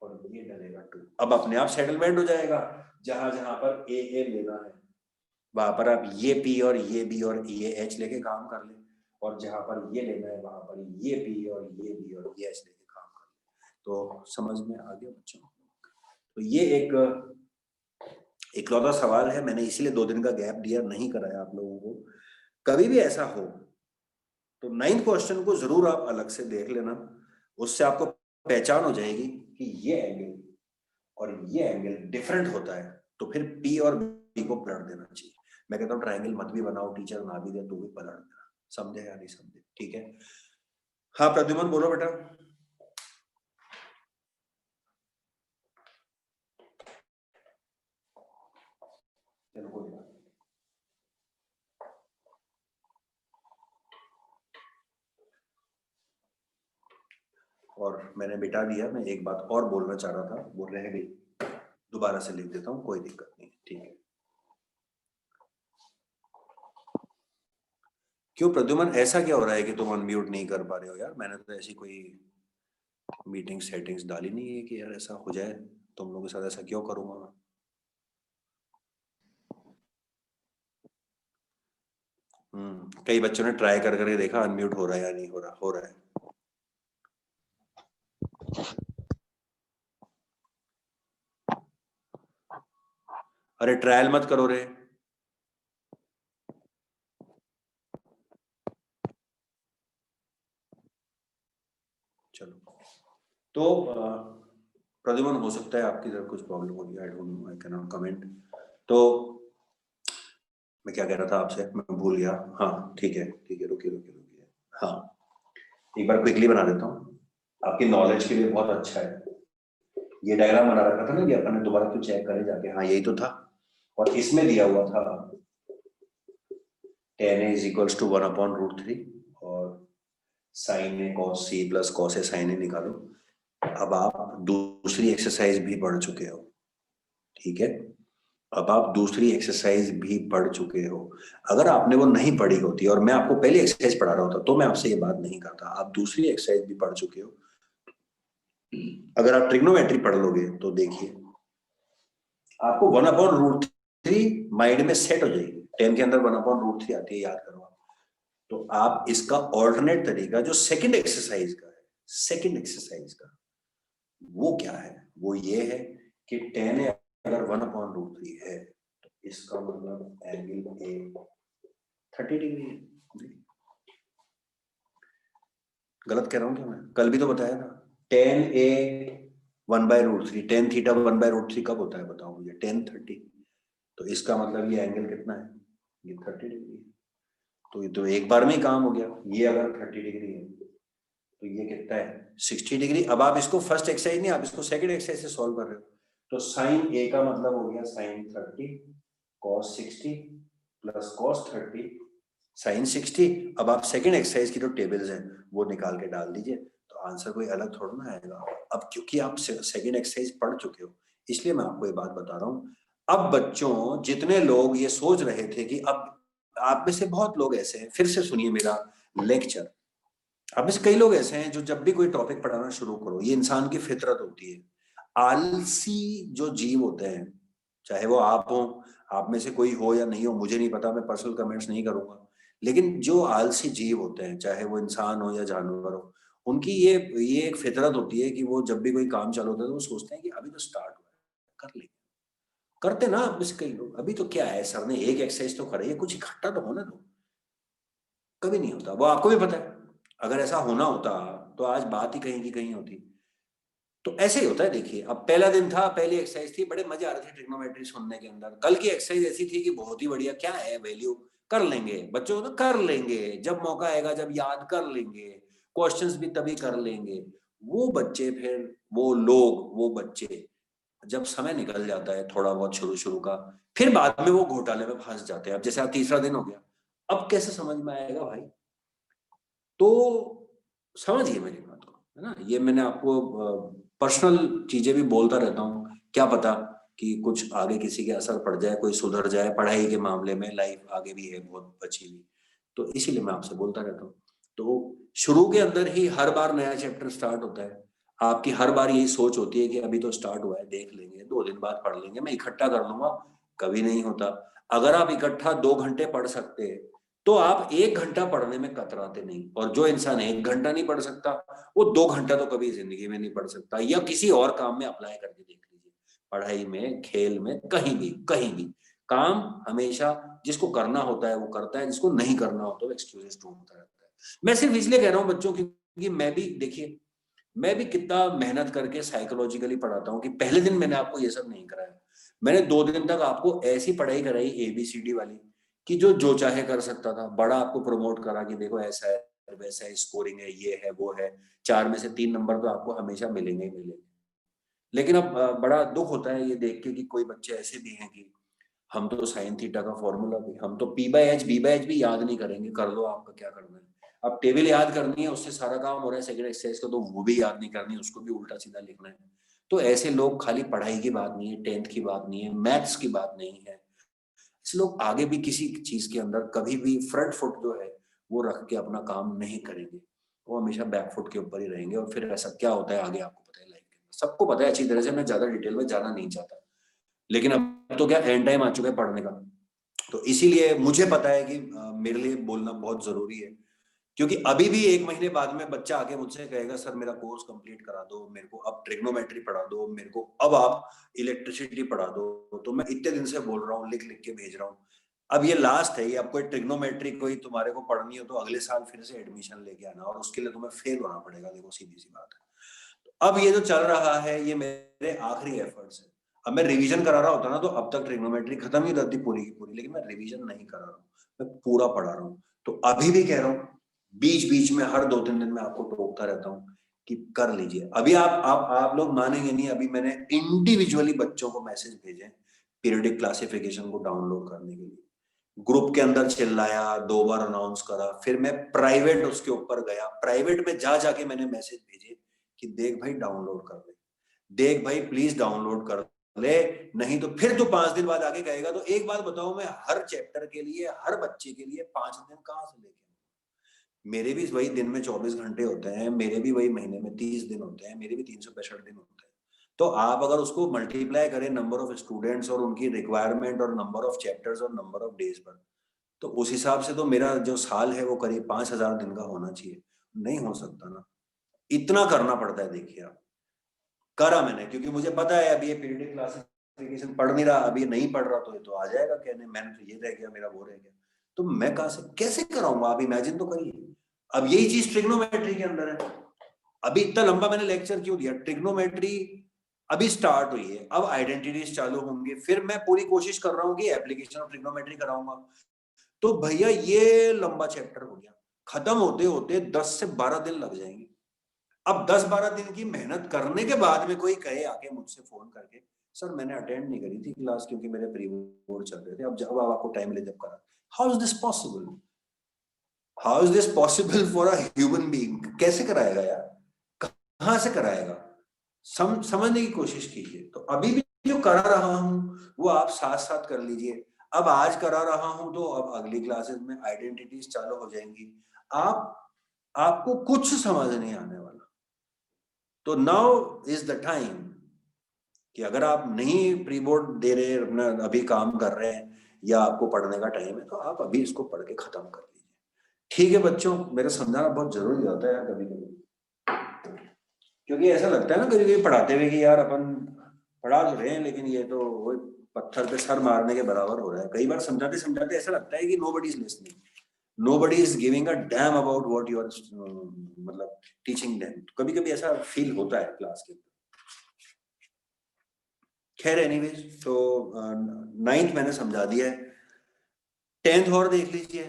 और ये डलेगा 2। अब अपने आप सेटलमेंट हो जाएगा, जहां जहां पर ए लेना है वहां पर आप ये पी और ये बी और ये एच लेके काम कर ले, और जहां पर ये लेना है वहां पर ये पी और ये बी और ये एच लेके काम कर ले। तो समझ में आ गया बच्चों? तो ये एक इकलौता सवाल है, मैंने इसीलिए 2 दिन का गैप दिया, नहीं कराया आप लोगों को। कभी भी ऐसा हो तो 9th क्वेश्चन को जरूर आप अलग से देख लेना, उससे आपको पहचान हो जाएगी कि ये एंगल और ये एंगल डिफरेंट होता है, तो फिर पी और बी को पलट देना चाहिए। मैं कहता हूँ ट्रायंगल मत भी बनाओ, टीचर ना भी दे तो भी पलट देना। समझे या नहीं समझे? ठीक है, हाँ प्रद्युमन बोलो बेटा। चलो कोई बात, और मैंने बिठा दिया, मैं एक बात और बोलना चाह रहा था, वो रह गई, दोबारा से लिख देता हूँ, कोई दिक्कत नहीं, ठीक है। क्यों प्रद्युमन, ऐसा क्या हो रहा है कि तुम अनम्यूट नहीं कर पा रहे हो यार? मैंने तो ऐसी कोई मीटिंग सेटिंग्स डाली नहीं है कि यार ऐसा हो जाए, तुम लोगों के साथ ऐसा क्यों करूंगा मैं? कई बच्चों ने ट्राई कर करके देखा अनम्यूट हो रहा है या नहीं हो रहा, हो रहा है। अरे ट्रायल मत करो रे, चलो। तो प्रद्युमन हो सकता है आपकी तरफ कुछ प्रॉब्लम होगी, I don't know, I can not comment. तो मैं क्या कह रहा था आपसे, मैं भूल गया। हाँ ठीक है ठीक है, रुकिए रुकिए रुकिए, हाँ एक बार क्विकली बना देता हूँ, आपकी नॉलेज के लिए बहुत अच्छा है। ये डायग्राम बना रखा था ना कि अपन ने, दोबारा तो चेक करे जाके, हाँ यही तो था, और इसमें दिया हुआ था tan a is equals to 1/√3 और sin a cos c plus cos a sin a निकालो। अब आप दूसरी एक्सरसाइज भी पढ़ चुके हो, ठीक है? अब आप दूसरी एक्सरसाइज भी पढ़ चुके हो। अगर आपने वो नहीं पढ़ी होती और मैं आपको पहली एक्सरसाइज पढ़ा रहा होता तो मैं आपसे ये बात नहीं करता। आप दूसरी एक्सरसाइज भी पढ़ चुके हो, अगर आप ट्रिग्नोमेट्री पढ़ लोगे तो देखिए आपको 1/√3 माइंड में सेट हो जाएगी। 10 के अंदर 1/√3 आती है, याद करो आप। तो आप इसका ऑल्टरनेट तरीका जो सेकंड एक्सरसाइज का है, सेकंड एक्सरसाइज का वो क्या है? वो ये है कि 10 अगर 1/√3 है तो इसका मतलब एंगल ए 30 डिग्री है। गलत कह रहा हूं क्या मैं? कल भी तो बताया था 10 a 1/√3, tan थीटा 1/√3 कब होता है बताओ मुझे? 10 30। तो इसका मतलब ये एंगल कितना है? ये 30 डिग्री है। तो ये तो एक बार में ही काम हो गया। ये अगर 30 डिग्री है तो ये कितना है? 60 डिग्री। अब आप इसको फर्स्ट एक्सरसाइज नहीं, आप इसको सेकंड एक्सरसाइज से सॉल्व कर रहे हो। तो साइन ए का मतलब हो गया sine 30 cos 60 plus cos 30 sine 60, अब आप सेकंड एक्सरसाइज की जो टेबल्स हैं वो निकाल के डाल दीजिए, तो आंसर कोई अलग थोड़ा ना आएगा। अब क्योंकि आप सेकंड एक्सरसाइज पढ़ चुके हो, इसलिए मैं आपको ये बात बता रहा हूँ। अब बच्चों, जितने लोग ये सोच रहे थे कि अब, आप में से बहुत लोग ऐसे हैं, फिर से सुनिए मेरा लेक्चर, आप में से कई लोग ऐसे हैं जो जब भी कोई टॉपिक पढ़ाना शुरू करो, ये इंसान की फितरत होती है, आलसी जो जीव होते हैं, चाहे वो आप हो, आप में से कोई हो या नहीं हो मुझे नहीं पता, मैं पर्सनल कमेंट्स नहीं करूंगा, लेकिन जो आलसी जीव होते हैं, चाहे वो इंसान हो या जानवर हो, उनकी ये एक फितरत होती है कि वो जब भी कोई काम चालू होता है तो वो सोचते हैं कि अभी तो स्टार्ट हुआ है, कर लेंगे। करते ना आप में से कई लोग, अभी तो क्या है, सर ने एक एक्सरसाइज तो कराई है, कुछ इकट्ठा तो होना दो। कभी नहीं होता, वो आपको भी पता है। अगर ऐसा होना होता तो आज बात ही कहीं की कहीं होती। तो ऐसे ही होता है, देखिए अब पहला दिन था, पहली एक्सरसाइज थी, बड़े मजे आ रहे थे ट्रिग्नोमेट्री सुनने के अंदर। कल की एक्सरसाइज ऐसी थी कि बहुत ही बढ़िया, क्या है वैल्यू, कर लेंगे बच्चों, तो कर लेंगे, जब मौका आएगा जब याद कर लेंगे, क्वेश्चंस भी तभी कर लेंगे। वो बच्चे फिर, वो लोग, वो बच्चे, जब समय निकल जाता है थोड़ा बहुत शुरू शुरू का, फिर बाद में वो घोटाले में फंस जाते हैं। अब जैसे आज तीसरा दिन हो गया, अब कैसे समझ में आएगा भाई? तो समझिए मेरी बात को, है ना, ये मैंने आपको पर्सनल चीजें भी बोलता रहता हूँ, क्या पता कि कुछ आगे किसी के असर पड़ जाए, कोई सुधर जाए पढ़ाई के मामले में, लाइफ आगे भी है बहुत बची हुई, तो इसीलिए मैं आपसे बोलता रहता हूँ। तो शुरू के अंदर ही हर बार नया चैप्टर स्टार्ट होता है, आपकी हर बार यही सोच होती है कि अभी तो स्टार्ट हुआ है, देख लेंगे, 2 दिन बाद पढ़ लेंगे, मैं इकट्ठा कर लूंगा। कभी नहीं होता। अगर आप इकट्ठा 2 घंटे पढ़ सकते, तो आप 1 घंटा पढ़ने में कतराते नहीं, और जो इंसान 1 घंटा नहीं पढ़ सकता, वो 2 घंटा तो कभी जिंदगी में नहीं पढ़ सकता। या किसी और काम में अप्लाई करके देख लीजिए, पढ़ाई में, खेल में, कहीं भी, कहीं भी। काम हमेशा जिसको करना होता है वो करता है, जिसको नहीं करना होता है वो एक्सक्यूजेस ढूंढता रहता है। मैं सिर्फ इसलिए कह रहा हूँ बच्चों की, क्योंकि मैं भी, देखिए, मैं भी कितना मेहनत करके साइकोलॉजिकली पढ़ाता हूँ, कि पहले दिन मैंने आपको ये सब नहीं कराया। मैंने 2 दिन तक आपको ऐसी पढ़ाई कराई ABCD वाली, कि जो जो चाहे कर सकता था। बड़ा आपको प्रमोट करा कि देखो ऐसा है, वैसा है, स्कोरिंग है, ये है, वो है, 4 में से 3 नंबर तो आपको हमेशा मिलेंगे ही मिलेंगे। लेकिन अब बड़ा दुख होता है ये देख के कि कोई बच्चे ऐसे भी हैं कि हम तो साइन थीटा का फॉर्मूला भी, हम तो P/H B/H भी याद नहीं करेंगे, कर लो आपका क्या करना है। अब टेबल याद करनी है, उससे सारा काम हो रहा है सेकंड एक्सरसाइज का, तो वो भी याद नहीं करनी, उसको भी उल्टा सीधा लिखना है। तो ऐसे लोग, खाली पढ़ाई की बात नहीं है, 10th की बात नहीं है, मैथ्स की बात नहीं है, ऐसे लोग आगे भी किसी चीज के अंदर कभी भी फ्रंट फुट जो है वो रख के अपना काम नहीं करेंगे, वो हमेशा बैक फुट के ऊपर ही रहेंगे। और फिर ऐसा क्या होता है आगे आपको पता है, लाइफ के अंदर सबको पता है अच्छी तरह से, मैं ज्यादा डिटेल में जाना नहीं चाहता। लेकिन अब तो क्या एंड टाइम आ चुका है पढ़ने का, तो इसीलिए मुझे पता है कि मेरे लिए बोलना बहुत जरूरी है। क्योंकि अभी भी 1 महीने बाद में बच्चा आके मुझसे कहेगा, सर मेरा कोर्स कंप्लीट करा दो, मेरे को अब ट्रिग्नोमेट्री पढ़ा दो, मेरे को अब आप इलेक्ट्रिसिटी पढ़ा दो। तो मैं इतने दिन से बोल रहा हूँ, लिख लिख के भेज रहा हूँ, अब ये लास्ट है, ये अब कोई ट्रिग्नोमेट्री कोई तुम्हारे को पढ़नी हो तो अगले साल फिर से एडमिशन लेके आना, और उसके लिए तुम्हें फेल होना पड़ेगा, देखो सीधी सी बात है। अब ये जो चल रहा है ये मेरे आखिरी एफर्ट्स है। अब मैं रिवीजन करा रहा होता ना, तो अब तक ट्रिग्नोमेट्री खत्म ही रहती पूरी की पूरी, लेकिन मैं रिवीजन नहीं करा रहा हूँ, मैं पूरा पढ़ा रहा हूँ। तो अभी भी कह रहा हूँ, बीच बीच में हर 2-3 दिन में आपको टोकता रहता हूँ कि कर लीजिए। अभी आप लोग मानेंगे नहीं, अभी मैंने इंडिविजुअली बच्चों को मैसेज भेजे पीरियडिक क्लासिफिकेशन को डाउनलोड करने के लिए, ग्रुप के अंदर चिल्लाया, 2 बार अनाउंस करा, फिर मैं प्राइवेट उसके ऊपर गया, प्राइवेट में जा जाके मैंने मैसेज भेजे कि देख भाई डाउनलोड कर ले, देख भाई प्लीज डाउनलोड कर ले, नहीं तो फिर तू 5 दिन बाद आगे कहेगा। तो एक बात बताओ, मैं हर चैप्टर के लिए, हर बच्चे के लिए 5 दिन कहाँ से लेके, मेरे भी वही दिन में 24 घंटे होते हैं, मेरे भी वही महीने में 30 दिन होते हैं, मेरे भी 365 दिन होते हैं। तो आप अगर उसको मल्टीप्लाई करें नंबर ऑफ स्टूडेंट्स और उनकी रिक्वायरमेंट और नंबर ऑफ चैप्टर्स और नंबर ऑफ डेज पर, तो उस हिसाब से तो मेरा जो साल है वो करीब 5,000 दिन का होना चाहिए। नहीं हो सकता ना, इतना करना पड़ता है। देखिए आप, करा मैंने, क्योंकि मुझे पता है अभी ये पीरियडिक क्लासिफिकेशन पढ़ नहीं रहा, अभी नहीं पढ़ रहा, तो ये तो आ जाएगा कहने, मैंने तो ये रह गया, मेरा वो रह गया, तो मैं कहां से कैसे कराऊंगा? आप इमेजिन तो करिए। अब यही चीज ट्रिग्नोमेट्री के अंदर है। अभी इतना लंबा मैंने लेक्चर क्यों दिया? ट्रिग्नोमेट्री अभी स्टार्ट हुई है, अब आइडेंटिटीज चालू होंगे, फिर मैं पूरी कोशिश कर रहा हूँ कि एप्लीकेशन ऑफ ट्रिग्नोमेट्री कराऊंगा। तो भैया ये लंबा चैप्टर हो गया, खत्म होते होते 10 से 12 दिन लग जाएंगे। अब 10-12 दिन की मेहनत करने के बाद में कोई कहे आके मुझसे फोन करके, सर मैंने अटेंड नहीं करी थी क्लास क्योंकि मेरे प्री बोर्ड चल रहे थे, अब जब आपको टाइम मिले जब करा, how is this possible? How is this possible for a human being? कैसे कराएगा यार, कहां से कराएगा? समझने की कोशिश कीजिए। तो अभी भी जो करा रहा हूं वो आप साथ साथ कर लीजिए। अब आज करा रहा हूं तो अब अगली क्लासेस में आइडेंटिटीज चालू हो जाएंगी। आपको कुछ समझ नहीं आने वाला। तो नाउ इज द टाइम कि अगर आप नहीं प्री बोर्ड दे रहे, अपना अभी काम कर रहे हैं या आपको पढ़ने का टाइम है, तो आप अभी इसको पढ़ के खत्म कर लीजिए। ठीक है बच्चों, मेरा समझाना बहुत जरूरी होता है यार कभी कभी, क्योंकि ऐसा लगता है ना कभी कभी पढ़ाते हुए कि यार अपन पढ़ा तो रहे हैं लेकिन ये तो वो पत्थर पे सर मारने के बराबर हो रहा है। कई बार समझाते समझाते ऐसा लगता है कि nobody is listening, nobody is giving a damn about what you are मतलब टीचिंग देम। कभी कभी ऐसा फील होता है क्लास के अंदर। खैर एनीवेज, तो 9th मैंने समझा दिया है, 10th और देख लीजिए।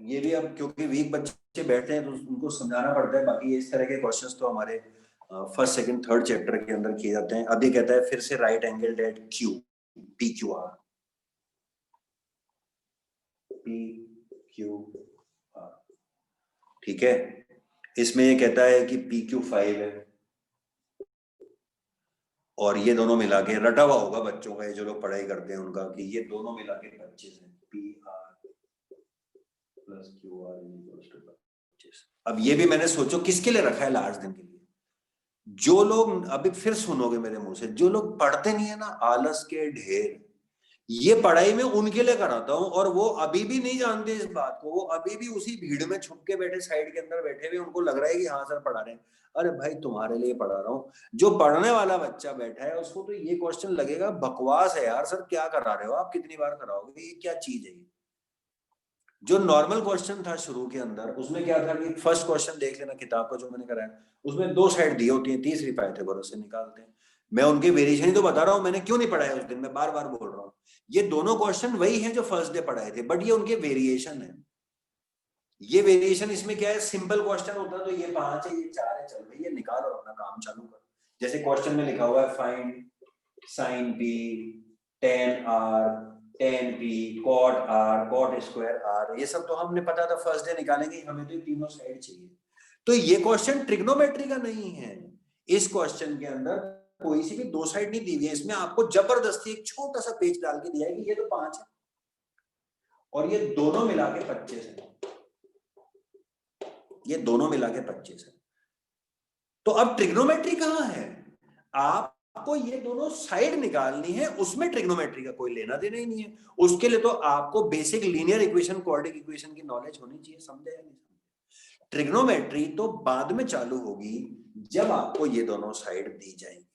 ये भी अब क्योंकि वीक बच्चे बैठते हैं तो उनको समझाना पड़ता है। बाकी इस तरह के क्वेश्चंस तो हमारे फर्स्ट सेकंड थर्ड चैप्टर के अंदर किए जाते हैं। अब ये कहता है फिर से right angle at Q, P Q R, P Q R, ठीक है। इसमें ये कहता है कि पी क्यू 5 है और ये दोनों मिला के रटा हुआ होगा बच्चों का, ये जो लोग पढ़ाई करते हैं उनका, कि ये दोनों मिला के 25 है। P R plus Q R equals to 25। अब ये भी मैंने सोचो किसके लिए रखा है, लास्ट दिन के लिए। जो लोग, अभी फिर सुनोगे मेरे मुंह से, जो लोग पढ़ते नहीं है ना, आलस के ढेर, ये पढ़ाई में उनके लिए कराता हूं। और वो अभी भी नहीं जानते इस बात को, वो अभी भी उसी भीड़ में छुप के बैठे, साइड के अंदर बैठे हुए, उनको लग रहा है कि हाँ सर पढ़ा रहे हैं। अरे भाई तुम्हारे लिए पढ़ा रहा हूँ। जो पढ़ने वाला बच्चा बैठा है उसको तो ये क्वेश्चन लगेगा बकवास है यार, सर क्या करा रहे हो आप, कितनी बार कराओगे, ये क्या चीज है। जो नॉर्मल क्वेश्चन था शुरू के अंदर, उसमें क्या था कि फर्स्ट क्वेश्चन देख लेना किताब का जो मैंने कराया, उसमें 2 साइड दी होती है, तीसरी पाइथागोरस से निकालते हैं। मैं उनके वेरिएशन ही तो बता रहा हूँ, मैंने क्यों नहीं पढ़ाया उस दिन, मैं बार बार बोल रहा हूँ। ये दोनों क्वेश्चन वही हैं जो फर्स्ट डे पढ़ाए थे, बट ये उनके वेरिएशन है। ये वेरिएशन इसमें क्या है, सिंपल क्वेश्चन होता तो ये 5 है, ये 4 है, चल भाई ये निकालो, अपना काम चालू करो। जैसे क्वेश्चन में लिखा हुआ है find sine B, tan R, tan B, cot R, cot square R, ये सब तो हमने पता था फर्स्ट डे निकालेंगे, हमें तो ये तीनों साइड चाहिए। तो ये क्वेश्चन ट्रिग्नोमेट्री का नहीं है। इस क्वेश्चन के अंदर कोई सी भी 2 साइड नहीं दी हुई है, इसमें आपको जबरदस्ती एक छोटा सा पेज डाल के दिया है कि ये तो 5 है और ये दोनों मिला के 25 है, ये दोनों मिला के 25 है। तो अब ट्रिग्नोमेट्री कहां है? आपको ये दोनों साइड निकालनी है, उसमें ट्रिग्नोमेट्री का कोई लेना देना ही नहीं है। उसके लिए तो आपको basic linear equation, quadratic equation की नॉलेज होनी चाहिए, समझे या नहीं? ट्रिग्नोमेट्री तो बाद में चालू होगी जब आपको ये दोनों साइड दी जाएंगी,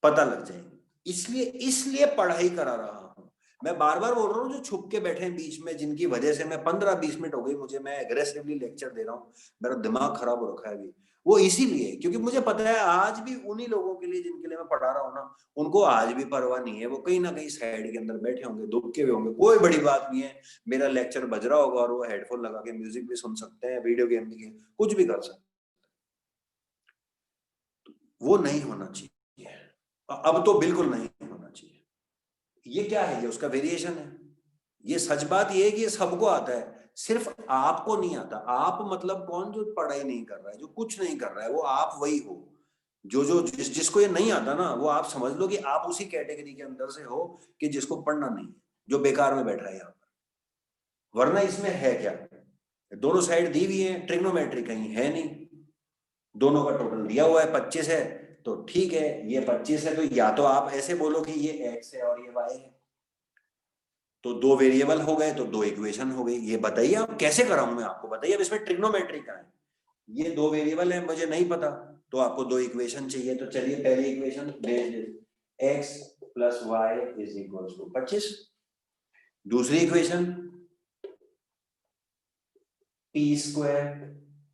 पता लग जाएंगी। इसलिए पढ़ाई करा रहा हूं मैं। बार बार बोल रहा हूँ, जो छुप के बैठे हैं बीच में, जिनकी वजह से मैं 15-20 मिनट हो गई मुझे, मैं एग्रेसिवली लेक्चर दे रहा हूँ, मेरा दिमाग खराब हो रखा है अभी, वो इसीलिए क्योंकि मुझे पता है आज भी उन्हीं लोगों के लिए जिनके लिए मैं पढ़ा रहा हूँ ना, उनको आज भी परवाह नहीं है। वो कहीं ना कहीं साइड के अंदर बैठे होंगे, दुबके हुए होंगे, कोई बड़ी बात नहीं है, मेरा लेक्चर बज रहा होगा और वो हेडफोन लगा के म्यूजिक भी सुन सकते हैं, वीडियो गेम भी, कुछ भी कर सकते हैं। वो नहीं होना चाहिए, अब तो बिल्कुल नहीं होना चाहिए। ये क्या है, ये उसका वेरिएशन है। ये सच बात ये है कि ये सबको आता है, सिर्फ आपको नहीं आता। आप मतलब कौन, जो पढ़ाई नहीं कर रहा है, जो कुछ नहीं कर रहा है, वो आप वही हो। जिसको ये नहीं आता ना, वो आप समझ लो कि आप उसी कैटेगरी के अंदर से हो कि जिसको पढ़ना नहीं, जो बेकार में बैठा है यहाँ पर। वरना इसमें है क्या, दोनों साइड दी हुई है, ट्रिग्नोमेट्री कहीं है नहीं, दोनों का टोटल दिया हुआ है 25 है, तो ठीक है ये 25 है। तो या तो आप ऐसे बोलो कि ये x है और ये y है, तो 2 वेरिएबल हो गए, तो 2 इक्वेशन हो गई। ये बताइए आप कैसे कराऊं मैं आपको, बताइए अब इसमें ट्रिग्नोमेट्री का है, ये 2 वेरिएबल है, मुझे नहीं पता, तो आपको 2 इक्वेशन चाहिए। तो चलिए पहली equation x plus Y is equal to 25। दूसरी equation p square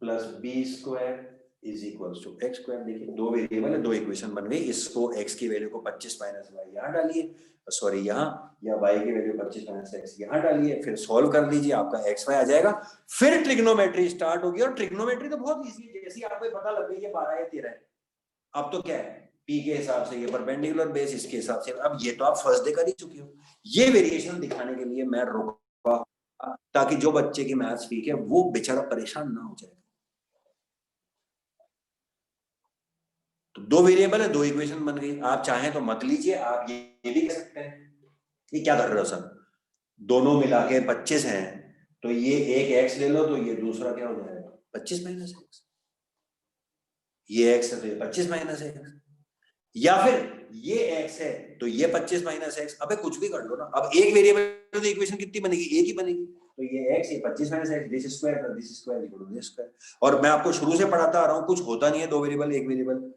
plus B square is equal to X square. देखिए 2 वेरिएबल है, 2 इक्वेशन बन गई। इसको x की वैल्यू को 25 माइनस वाई यहाँ डालिए, सॉरी यहाँ, या y की वैल्यू 25 माइनस x यहाँ डालिए, फिर सॉल्व कर लीजिए, आपका x y आ जाएगा। फिर ट्रिग्नोमेट्री स्टार्ट होगी। और ट्रिग्नोमेट्री तो बहुत इजी है, जैसे आपको पता लग गई ये 12 है 13 है, अब तो क्या है, p के हिसाब से ये परपेंडिकुलर बेस, इसके हिसाब से। अब ये तो आप फर्स्ट डे कर ही चुके हो। ये वेरिएशन दिखाने के लिए मैं रुका, ताकि जो बच्चे की मैथ्स वीक है वो बेचारा परेशान ना हो जाए। तो 2 वेरिएबल है, 2 इक्वेशन बन गई। आप चाहें तो मत लीजिए, आप ये भी कह सकते हैं। ये क्या कर रहे हो सर, दोनों मिला के 25 हैं, तो ये एक एक्स ले लो, तो ये दूसरा क्या हो जाएगा 25 माइनस एक्स। ये एक्स है तो ये 25 माइनस एक्स, या फिर ये एक्स है तो ये 25 माइनस एक्स। अबे कुछ भी कर लो ना, अब एक वेरिएबल तो इक्वेशन कितनी बनेगी, एक ही बनेगी। तो ये एक्स, ये 25 minus X, this square plus this square equal to this square. और मैं आपको शुरू से पढ़ाता आ रहा हूँ, कुछ होता नहीं है 2 वेरिएबल 1 वेरिएबल।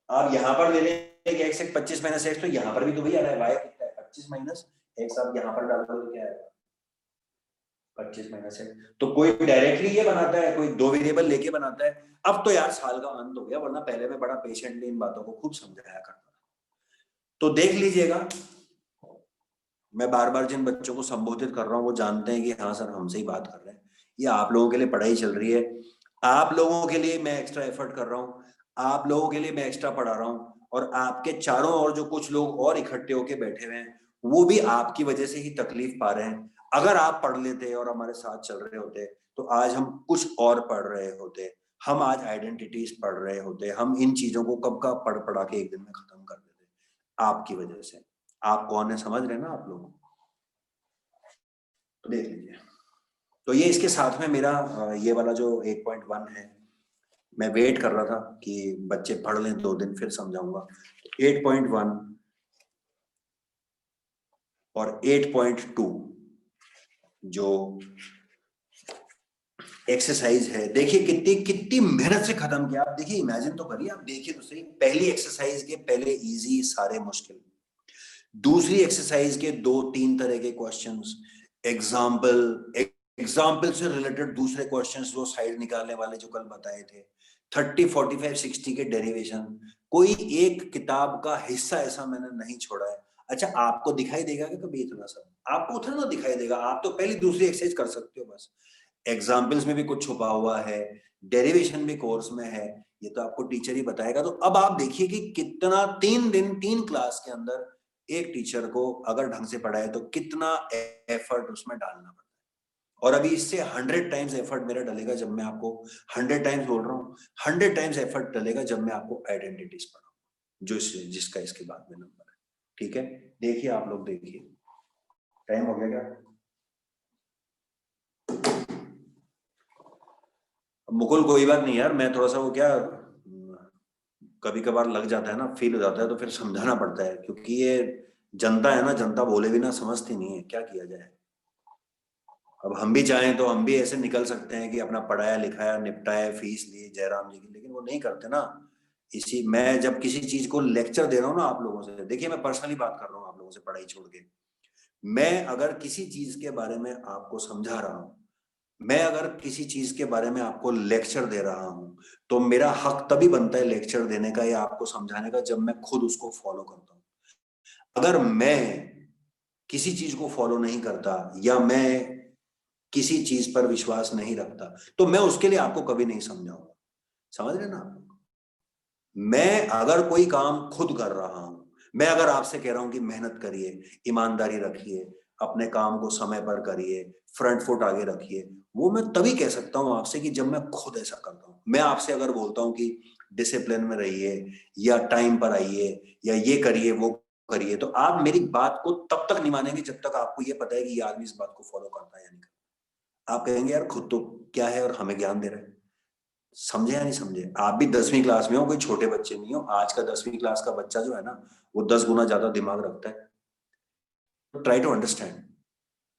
आप यहाँ पर ले लें एक एक्स एक 25 माइनस एक्स, तो यहाँ पर भी तो वही आ रहा है, वाई कितना है 25 माइनस एक्स। आप यहाँ पर डाल दो तो क्या आएगा 25 माइनस एक्स। तो कोई डायरेक्टली ये बनाता है, कोई 2 वेरिएबल लेके बनाता है। अब तो यार साल का अंत हो गया, वरना पहले मैं बड़ा पेशेंटली इन बातों को खूब समझाया करता था। तो देख लीजिएगा, मैं बार बार जिन बच्चों को संबोधित कर रहा हूँ वो जानते हैं कि हाँ सर हमसे ही बात कर रहे हैं। ये आप लोगों के लिए पढ़ाई चल रही है, आप लोगों के लिए मैं एक्स्ट्रा एफर्ट कर रहा हूँ, आप लोगों के लिए मैं एक्स्ट्रा पढ़ा रहा हूँ। और आपके चारों ओर जो कुछ लोग और इकट्ठे होके बैठे हुए हैं, वो भी आपकी वजह से ही तकलीफ पा रहे हैं। अगर आप पढ़ लेते और हमारे साथ चल रहे होते तो आज हम कुछ और पढ़ रहे होते। हम आज आइडेंटिटीज पढ़ रहे होते, हम इन चीजों को कब का पढ़ पढ़ा के एक दिन में खत्म कर देते, आपकी वजह से। आप कौन है समझ रहे हैं ना आप लोग, तो देख लीजिए। तो ये इसके साथ में मेरा ये वाला जो 8.1 है, मैं वेट कर रहा था कि बच्चे पढ़ लें 2 दिन फिर समझाऊंगा। 8.1 और 8.2 जो एक्सरसाइज है, देखिए कितनी कितनी मेहनत से खत्म किया। आप देखिए, इमेजिन तो करिए, आप देखिए तो सही, पहली एक्सरसाइज के पहले इजी सारे मुश्किल, दूसरी एक्सरसाइज के 2-3 तरह के क्वेश्चंस, एग्जाम्पल से रिलेटेड दूसरे क्वेश्चंस वो साइड निकालने वाले जो कल बताए थे, 30, 45, 60 के डेरिवेशन। कोई एक किताब का हिस्सा ऐसा मैंने नहीं छोड़ा है। अच्छा, आपको दिखाई देगा कि कभी इतना सब, आपको उतना ना दिखाई देगा, आप तो पहली दूसरी एक्सरसाइज कर सकते हो बस। एग्जाम्पल्स में भी कुछ छुपा हुआ है, डेरिवेशन भी कोर्स में है, ये तो आपको टीचर ही बताएगा। तो अब आप देखिए कि कितना 3 दिन 3 क्लास के अंदर एक टीचर को अगर ढंग से पढ़ाए तो कितना एफर्ट उसमें डालना पड़ता है। और अभी इससे 100 टाइम्स एफर्ट मेरा डलेगा जब मैं आपको, 100 टाइम्स बोल रहा हूँ, 100 टाइम्स एफर्ट डलेगा जब मैं आपको आइडेंटिटीज पढ़ाऊँ, जो जिसका इसके बाद में नंबर है। ठीक है, देखिए आप लोग, देखिए टाइम हो गया क्या? मुकुल कोई बात नहीं यार, मैं थोड़ा सा वो क्या, कभी कभार लग जाता है ना, फील हो जाता है, तो फिर समझाना पड़ता है, क्योंकि ये जनता है ना, जनता बोले बिना समझती नहीं है, क्या किया जाए। अब हम भी चाहें तो हम भी ऐसे निकल सकते हैं कि अपना पढ़ाया लिखाया निपटाया फीस ली जयराम जी की, लेकिन वो नहीं करते ना। इसी, मैं जब किसी चीज को लेक्चर दे रहा हूँ ना आप लोगों से, देखिए मैं पर्सनली बात कर रहा हूँ आप लोगों से पढ़ाई छोड़ के, मैं अगर किसी चीज के बारे में आपको समझा रहा हूँ, मैं अगर किसी चीज के बारे में आपको लेक्चर दे रहा हूं, तो मेरा हक तभी बनता है लेक्चर देने का या आपको समझाने का जब मैं खुद उसको फॉलो करता हूं। अगर मैं किसी चीज को फॉलो नहीं करता या मैं किसी चीज पर विश्वास नहीं रखता, तो मैं उसके लिए आपको कभी नहीं समझाऊंगा। समझ रहे ना आप? मैं अगर कोई काम खुद कर रहा हूं, मैं अगर आपसे कह रहा हूं कि मेहनत करिए, ईमानदारी रखिए, अपने काम को समय पर करिए, फ्रंट फुट आगे रखिए, वो मैं तभी कह सकता हूं आपसे कि जब मैं खुद ऐसा करता हूं। मैं आपसे अगर बोलता हूं कि डिसिप्लिन में रहिए या टाइम पर आइए या ये करिए वो करिए, तो आप मेरी बात को तब तक नहीं मानेंगे जब तक आपको ये पता है कि ये आदमी इस बात को फॉलो करता है या नहीं करता। आप कहेंगे यार खुद तो क्या है और हमें ज्ञान दे रहे हैं। समझे या नहीं समझे? आप भी 10वीं क्लास में हो, कोई छोटे बच्चे नहीं हो। आज का 10वीं क्लास का बच्चा जो है ना, वो 10 गुना ज्यादा दिमाग रखता है। Try to understand.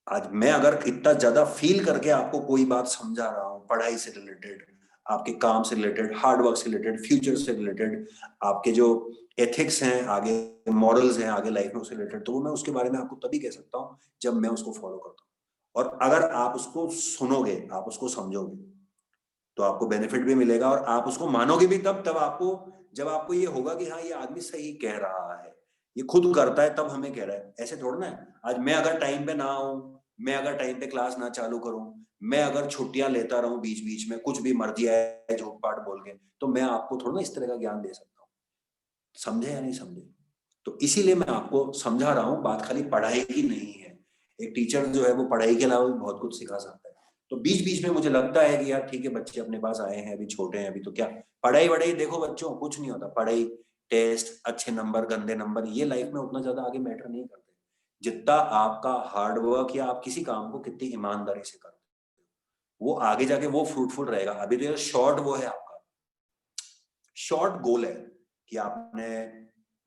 आज मैं अगर इतना ज्यादा फील करके आपको कोई बात समझा रहा हूँ, पढ़ाई से रिलेटेड, आपके काम से रिलेटेड, हार्डवर्क से रिलेटेड, फ्यूचर से रिलेटेड, आपके जो एथिक्स हैं आगे, मॉरल्स हैं आगे लाइफ में उससे रिलेटेड, तो वो मैं उसके बारे में आपको तभी कह सकता हूँ जब मैं उसको फॉलो करता हूँ। और अगर आप उसको सुनोगे, आप उसको समझोगे, तो आपको बेनिफिट भी मिलेगा और आप उसको मानोगे भी तब आपको, जब आपको ये होगा कि हाँ ये आदमी सही कह रहा है, ये खुद करता है तब हमें कह रहा है। ऐसे थोड़ा ना है। आज मैं अगर टाइम पे ना आऊं, मैं अगर टाइम पे क्लास ना चालू करूं, मैं अगर छुट्टियां लेता रहूं बीच बीच में, कुछ भी मर्जी है झूठ पाठ बोल के, तो मैं आपको थोड़ा ना इस तरह का ज्ञान दे सकता हूँ। समझे या नहीं समझे? तो इसीलिए मैं आपको समझा रहा हूँ, बात खाली पढ़ाई की नहीं है। एक टीचर जो है वो पढ़ाई के अलावा भी बहुत कुछ सिखा सकता है। तो बीच बीच में मुझे लगता है कि यार ठीक है, बच्चे अपने पास आए हैं, अभी छोटे हैं, अभी तो क्या पढ़ाई वढ़ाई, देखो बच्चों कुछ नहीं होता, पढ़ाई टेस्ट अच्छे नंबर गंदे नंबर ये लाइफ में उतना ज्यादा आगे मैटर नहीं करते जितना आपका हार्डवर्क या आप किसी काम को कितनी ईमानदारी से करते हो, वो आगे जाके वो फ्रूटफुल रहेगा। अभी तो ये शॉर्ट वो है, आपका शॉर्ट गोल है कि आपने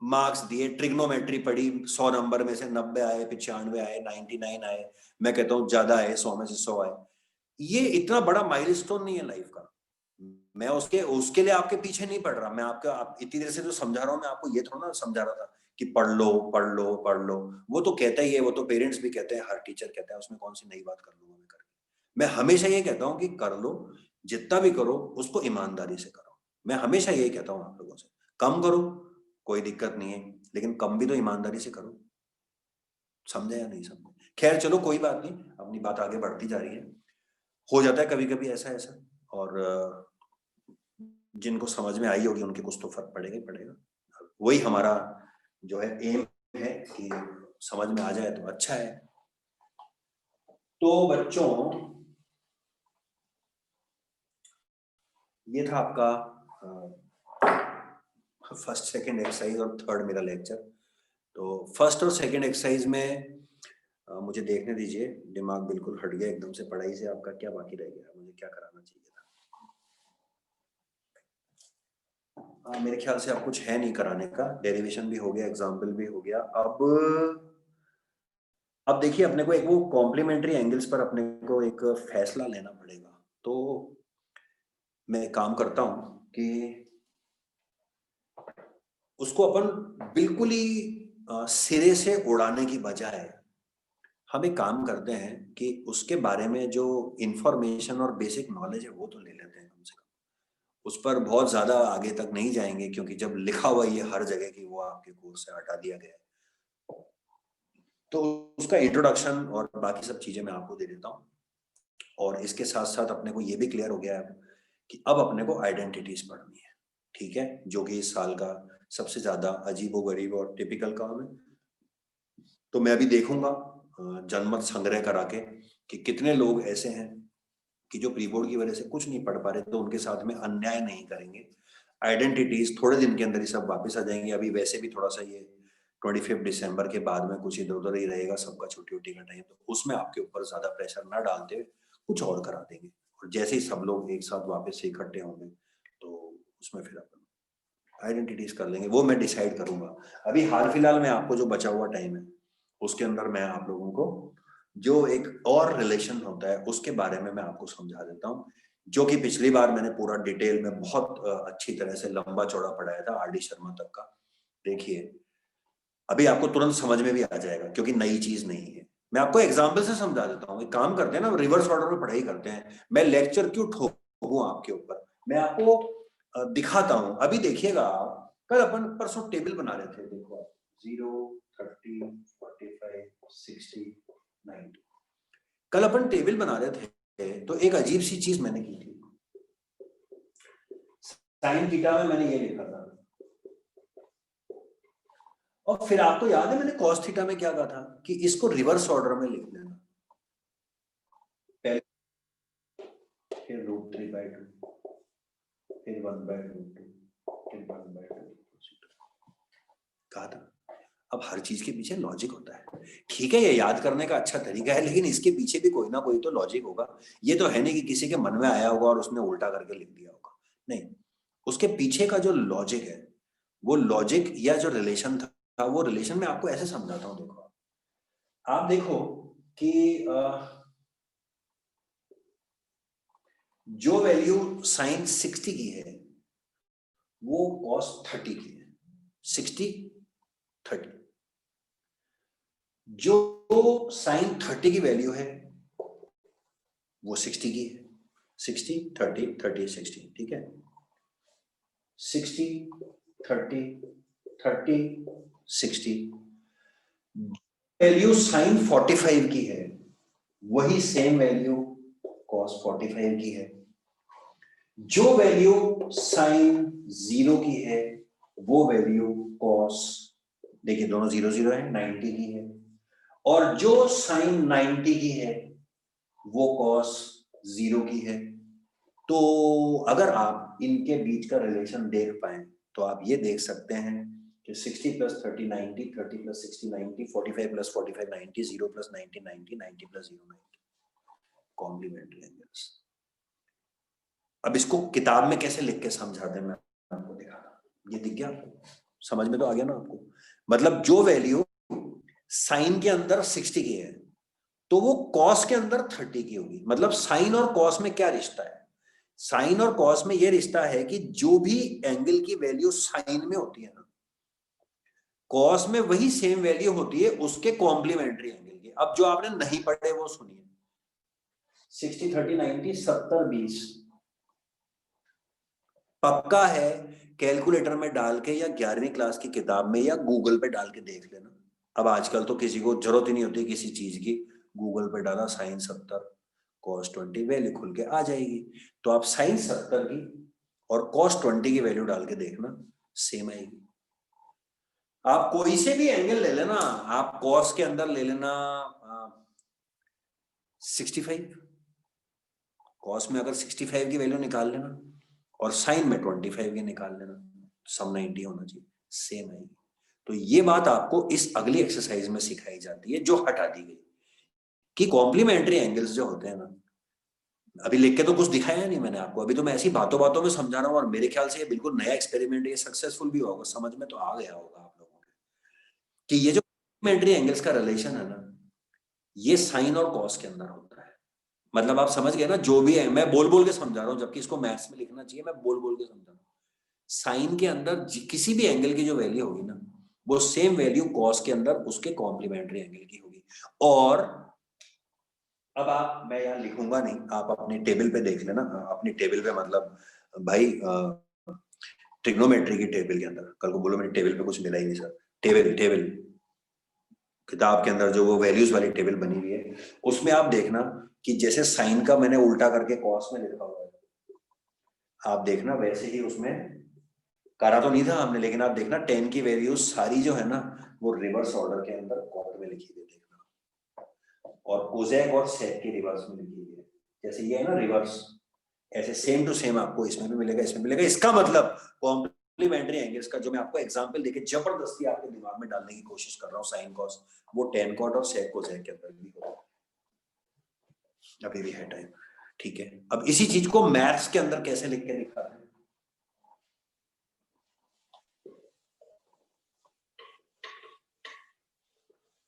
मार्क्स दिए, ट्रिग्नोमेट्री पढ़ी, 100 नंबर में से 90 आए, 95 आए, 99 आए, मैं कहता हूँ ज्यादा आए, 100 में से 100 आए। ये इतना बड़ा माइलस्टोन नहीं है लाइफ का। मैं उसके उसके लिए आपके पीछे नहीं पड़ रहा। मैं आपका आप इतनी देर से जो समझा रहा हूँ, मैं आपको ये थोड़ा ना समझा रहा था कि पढ़ लो पढ़ लो पढ़ लो। वो तो कहता ही है, वो तो पेरेंट्स भी कहते हैं, हर टीचर कहता है, उसमें कौन सी नई बात कर लूंगा मैं करके। मैं हमेशा ये कहता हूँ कि कर लो, जितना भी करो उसको ईमानदारी से करो। मैं हमेशा यही कहता हूँ आप लोगों से, कम करो कोई दिक्कत नहीं है, लेकिन कम भी तो ईमानदारी से करो। समझे या नहीं समझे? खैर चलो कोई बात नहीं, अपनी बात आगे बढ़ती जा रही है। हो जाता है कभी कभी ऐसा ऐसा, और जिनको समझ में आई होगी उनके कुछ तो फर्क पड़ेगा ही पड़ेगा। वही हमारा जो है एम है कि समझ में आ जाए तो अच्छा है। तो बच्चों ये था आपका फर्स्ट सेकंड एक्सरसाइज और थर्ड मेरा लेक्चर। तो फर्स्ट और सेकंड एक्सरसाइज में मुझे देखने दीजिए, दिमाग बिल्कुल हट गया एकदम से पढ़ाई से। आपका क्या बाकी रह गया, मुझे क्या कराना चाहिए था? मेरे ख्याल से अब कुछ है नहीं कराने का। डेरिवेशन भी हो गया, एग्जाम्पल भी हो गया। अब देखिए, अपने को एक वो कॉम्प्लीमेंट्री एंगल्स पर अपने को एक फैसला लेना पड़ेगा। तो मैं एक काम करता हूं कि उसको अपन बिल्कुल ही सिरे से उड़ाने की बजाय हम एक काम करते हैं कि उसके बारे में जो इंफॉर्मेशन और बेसिक नॉलेज है वो तो ले लेते हैं कम से कम। उस पर बहुत ज्यादा आगे तक नहीं जाएंगे, क्योंकि जब लिखा हुआ ये हर जगह कि वो आपके कोर्स से हटा दिया गया है, तो उसका इंट्रोडक्शन और बाकी सब चीजें मैं आपको दे देता हूँ। और इसके साथ साथ अपने को ये भी क्लियर हो गया है कि अब अपने को आइडेंटिटीज पढ़नी है, ठीक है, जो कि इस साल का सबसे ज्यादा अजीबोगरीब और टिपिकल काम है। तो मैं अभी देखूंगा जनमत संग्रह करा के कि कितने लोग ऐसे हैं कि जो प्री बोर्ड की वजह से कुछ नहीं पढ़ पा रहे, तो उनके साथ में अन्याय नहीं करेंगे। आइडेंटिटीज थोड़े दिन के अंदर ही सब वापस आ जाएंगे। अभी वैसे भी थोड़ा सा ये 25 दिसंबर के बाद में कुछ इधर उधर ही रहेगा सबका, छुट्टी उट्टी का टाइम, तो उसमें आपके ऊपर ज्यादा प्रेशर ना डालते हुए कुछ और करा देंगे। और जैसे ही सब लोग एक साथ वापस से इकट्ठे होंगे तो उसमें फिर अपन आइडेंटिटीज कर लेंगे, वो मैं डिसाइड करूंगा। अभी हाल फिलहाल में आपको जो बचा हुआ टाइम है उसके अंदर मैं आप लोगों को जो एक और रिलेशन होता है उसके बारे में मैं आपको समझा देता हूँ, जो कि पिछली बार मैंने पूरा डिटेल में बहुत अच्छी तरह से लंबा चौड़ा पढ़ाया था, आर डी शर्मा तक का। देखिए अभी आपको तुरंत समझ में भी आ जाएगा, क्योंकि नई चीज नहीं है। मैं आपको एग्जाम्पल से समझा देता हूँ। एक काम करते हैं ना, रिवर्स ऑर्डर में पढ़ाई करते हैं। मैं लेक्चर क्यों ठोकूं आपके ऊपर, मैं आपको दिखाता हूँ। अभी देखिएगा आप, कल अपन परसों टेबल बना रहे थे, देखो आप 0, 30, 45, 60, 90। कल अपन टेबल बना रहे थे तो एक अजीब सी चीज मैंने की थी। साइन थीटा में मैंने ये लिखा था, और फिर आपको याद है मैंने कॉस थीटा में क्या कहा था कि इसको रिवर्स ऑर्डर में लिख देना। पहले फिर √3/2, फिर 1/√2, फिर 1/2 कहा था। अब हर चीज के पीछे लॉजिक होता है, ठीक है, ये याद करने का अच्छा तरीका है, लेकिन इसके पीछे भी कोई ना कोई तो लॉजिक होगा। ये तो है नहीं कि किसी के मन में आया होगा और उसने उल्टा करके लिख दिया होगा। नहीं, उसके पीछे का जो लॉजिक है, वो लॉजिक या जो रिलेशन था, वो रिलेशन में आपको ऐसे समझाता हूं। देखो आप देखो कि जो वैल्यू साइन 60 की है वो कॉस 30 की है। 60, 30। जो साइन 30 की वैल्यू है वो 60 की है। 60, 30, 30, 60, ठीक है। 60, 30, 30, 60। वैल्यू साइन 45 की है वही सेम वैल्यू कॉस 45 की है। जो वैल्यू साइन 0 की है वो वैल्यू कॉस, देखिए दोनों 0 0 है, 90 की है। और जो साइन 90 की है वो कॉस 0 की है। तो अगर आप इनके बीच का रिलेशन देख पाए तो आप ये देख सकते हैं कि 60 + 30 90, 30 + 60 90, 45 + 45 90, 0 + 90 90, 90 + 0 90, कॉम्प्लीमेंट्री एंगल्स। अब इसको किताब में कैसे लिख के समझाते हैं मैं आपको दिखाता हूं। ये दिख गया आपको, समझ में तो आ गया ना आपको। मतलब जो वैल्यू साइन के अंदर 60 की है तो वो कॉस के अंदर 30 की होगी। मतलब साइन और कॉस में क्या रिश्ता है? साइन और कॉस में ये रिश्ता है कि जो भी एंगल की वैल्यू साइन में होती है ना, कॉस में वही सेम वैल्यू होती है उसके कॉम्प्लीमेंट्री एंगल की। अब जो आपने नहीं पढ़े वो सुनिए। 60 30 90 70 20 पक्का है, कैलकुलेटर में डाल के या 11वीं क्लास की किताब में या गूगल पे डाल के देख लेना। अब आजकल तो किसी को जरूरत ही नहीं होती किसी चीज की, गूगल पे डाला साइन 70 कॉस 20 वैल्यू खुल के आ जाएगी। तो आप साइन 70 की और कॉस 20 की वैल्यू डाल के देखना, सेम आएगी। आप कोई से भी एंगल ले लेना, आप कॉस के अंदर ले लेना 65, कॉस में अगर 65 की वैल्यू निकाल लेना और साइन में 25 की निकाल लेना, सम 90 होना चाहिए, सेम आएगी। तो ये बात आपको इस अगली एक्सरसाइज में सिखाई जाती है जो हटा दी गई कि कॉम्प्लीमेंट्री एंगल्स जो होते हैं ना, अभी लिख के तो कुछ दिखाया नहीं मैंने आपको, अभी तो मैं ऐसी बातों बातों में समझा रहा हूँ और मेरे ख्याल से ये बिल्कुल नया एक्सपेरिमेंट, ये सक्सेसफुल भी होगा, समझ में तो आ गया होगा आप लोगों के कि ये जो कॉम्प्लीमेंट्री एंगल्स का रिलेशन है ना, ये साइन और कॉस के अंदर होता है। मतलब आप समझ गए ना, जो भी है मैं बोल बोल के समझा रहा हूँ, जबकि इसको मैथ्स में लिखना चाहिए, मैं बोल बोल के समझा रहा हूँ। साइन के अंदर किसी भी एंगल की जो वैल्यू होगी ना, वो सेम वैल्यू कॉस के अंदर उसके कॉम्प्लीमेंट्री एंगल की होगी। और अब आप, मैं यहाँ लिखूंगा नहीं, आप अपने टेबल पे देख लेना, अपनी टेबल पे मतलब भाई ट्रिग्नोमेट्री की टेबल के अंदर, कल को बोलो मेरी टेबल पे कुछ मिला ही नहीं सर, टेबल टेबल किताब के अंदर जो वो वैल्यूज वाली टेबल बनी हुई है, उसमें आप देखना कि जैसे साइन का मैंने उल्टा करके कॉस में लिखा हुआ है, आप देखना वैसे ही उसमें करा तो नहीं था हमने, लेकिन आप देखना टेन की वैल्यूज सारी जो है ना वो रिवर्स ऑर्डर के अंदर कॉट में लिखी हुई देखना, और कोजेक और सेक की रिवर्स में लिखी हुई है। जैसे ये है ना रिवर्स, ऐसे सेम टू सेम आपको इसमें भी मिलेगा, इसमें मिलेगा। इसका मतलब कॉम्प्लीमेंट्री एंगल्स का जो मैं आपको एग्जांपल देके जबरदस्ती आपके दिमाग में डालने की कोशिश कर रहा हूँ, साइन कॉस, वो टेन कॉट और सेक कोजेक के अंदर भी होगा। अभी भी है टाइम, ठीक है। अब इसी चीज को मैथ्स के अंदर कैसे लिख के दिखा रहे हैं,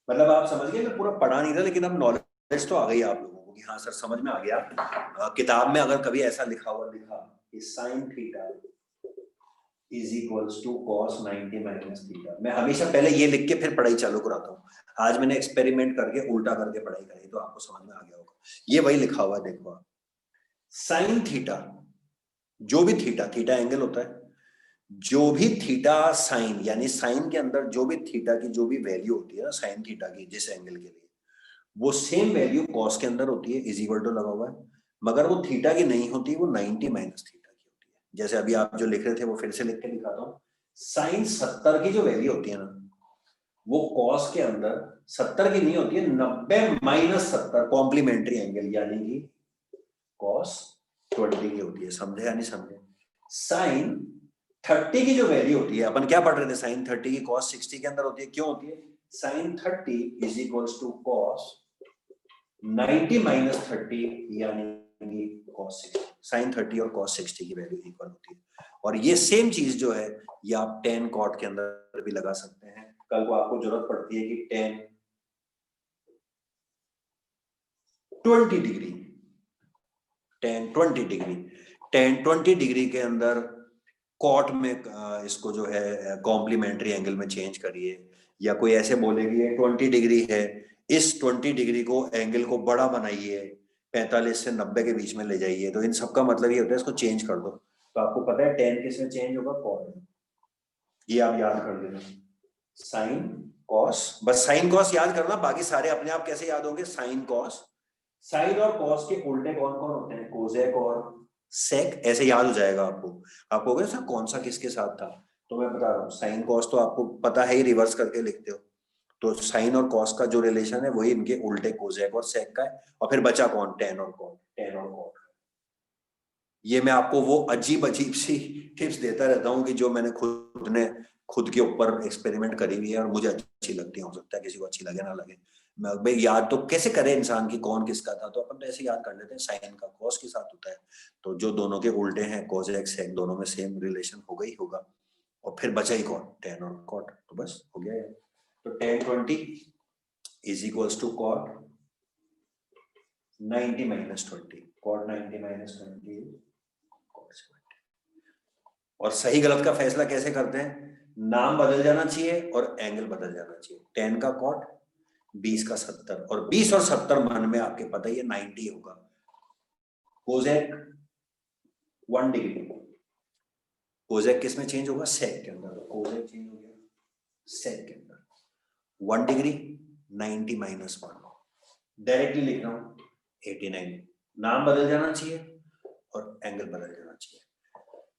मतलब आप समझ गए, मैं पूरा पढ़ा नहीं था लेकिन अब नॉलेज तो आ गई आप लोगों को कि हाँ सर समझ में आ गया। किताब में अगर कभी ऐसा लिखा हुआ दिखा कि sine theta is equals to cos 90 minus theta, मैं हमेशा पहले ये लिख के फिर पढ़ाई चालू कराता हूँ। आज मैंने एक्सपेरिमेंट करके उल्टा करके पढ़ाई करी तो आपको समझ में आ गया होगा। ये वही लिखा हुआ देखो आप, साइन थीटा, जो भी थीटा, थीटा एंगल होता है, जो भी थीटा साइन, यानी साइन के अंदर जो भी थीटा की जो भी वैल्यू होती है ना साइन थीटा की जिस एंगल के लिए, वो सेम वैल्यू कॉस के अंदर होती है, इज इक्वल टू लगा हुआ है, मगर वो थीटा की नहीं होती, वो 90 माइनस थीटा की होती है। जैसे अभी आप जो लिख रहे थे वो फिर से लिख के दिखाता हूँ, साइन 70 की जो वैल्यू होती है ना, वो कॉस के अंदर 70 की नहीं होती है, 90 माइनस 70 कॉम्प्लीमेंट्री एंगल, यानी कि कॉस 20 की होती है। समझे या नहीं समझे? साइन 30 की जो वैल्यू होती है, अपन क्या पढ़ रहे थे, साइन 30 की कॉस 60 के अंदर होती है, क्यों होती है? Sine 30 is equals to cos 90 minus 30, यानी कॉस 60। साइन 30 और कॉस 60 की वैल्यू इक्वल होती है। और ये सेम चीज जो है ये आप टेन कॉट के अंदर भी लगा सकते हैं। कल को आपको जरूरत पड़ती है कि ten 20 degree, ten 20 degree, ten 20 degree के अंदर कॉट में इसको जो है कॉम्प्लीमेंट्री एंगल में चेंज करिए, या कोई ऐसे बोले कि ये 20 डिग्री है, इस 20 डिग्री को एंगल को बड़ा बनाइए, 45 से 90 के बीच में ले जाइए, तो इन सबका मतलब ये होता है इसको चेंज कर दो। तो आपको पता है टेन किस में चेंज होगा? कॉट में। ये आप याद कर लेना, साइन कॉस, बस साइन कॉस याद करना, बाकी सारे अपने आप कैसे याद होंगे, साइन कॉस। साइन और कॉस के उल्टे कौन कौन होते हैं? कोसेक और सेक, ऐसे याद हो जाएगा आपको। आपको होगा सर कौन सा किसके साथ था, तो मैं बता रहा हूँ, साइन कॉस तो आपको पता है ही, रिवर्स करके लिखते हो, तो साइन और कॉस का जो रिलेशन है वही इनके उल्टे कोसेक और सेक का है। और फिर बचा कौन, टेन और कॉट, टेन और कॉट। ये मैं आपको वो अजीब अजीब सी टिप्स देता रहता हूँ कि जो मैंने खुद के ऊपर एक्सपेरिमेंट करी हुई है और मुझे अच्छी लगती है। हो सकता है किसी को अच्छी लगे ना लगे। भाई याद तो कैसे करे इंसान की कौन किसका था, तो अपन तो ऐसे याद कर लेते हैं, साइन का कॉस के साथ होता है, तो जो दोनों के उल्टे हैं कोसेक सेक, दोनों में सेम रिलेशन होगा ही होगा। और फिर बचा ही कौन, टेन और कॉट, तो बस हो गया यार। तो tan 20 is equals to cot 90 minus 20, cot 90 minus 20 cot 70। और सही गलत का फैसला कैसे करते हैं, नाम बदल जाना चाहिए और एंगल बदल जाना चाहिए। 10 का कॉट, 20 का 70, और 20 और 70 मन में आपके पता ही है 90 होगा। कोसेक 1 डिग्री, कोसेक किस में चेंज होगा, सेक के अंदर, कोसेक चेंज हो गया सेक के अंदर। 1 डिग्री 90 माइनस 1, डायरेक्टली लिख रहा हूं 89। नाम बदल जाना चाहिए और एंगल बदल जाना चाहिए।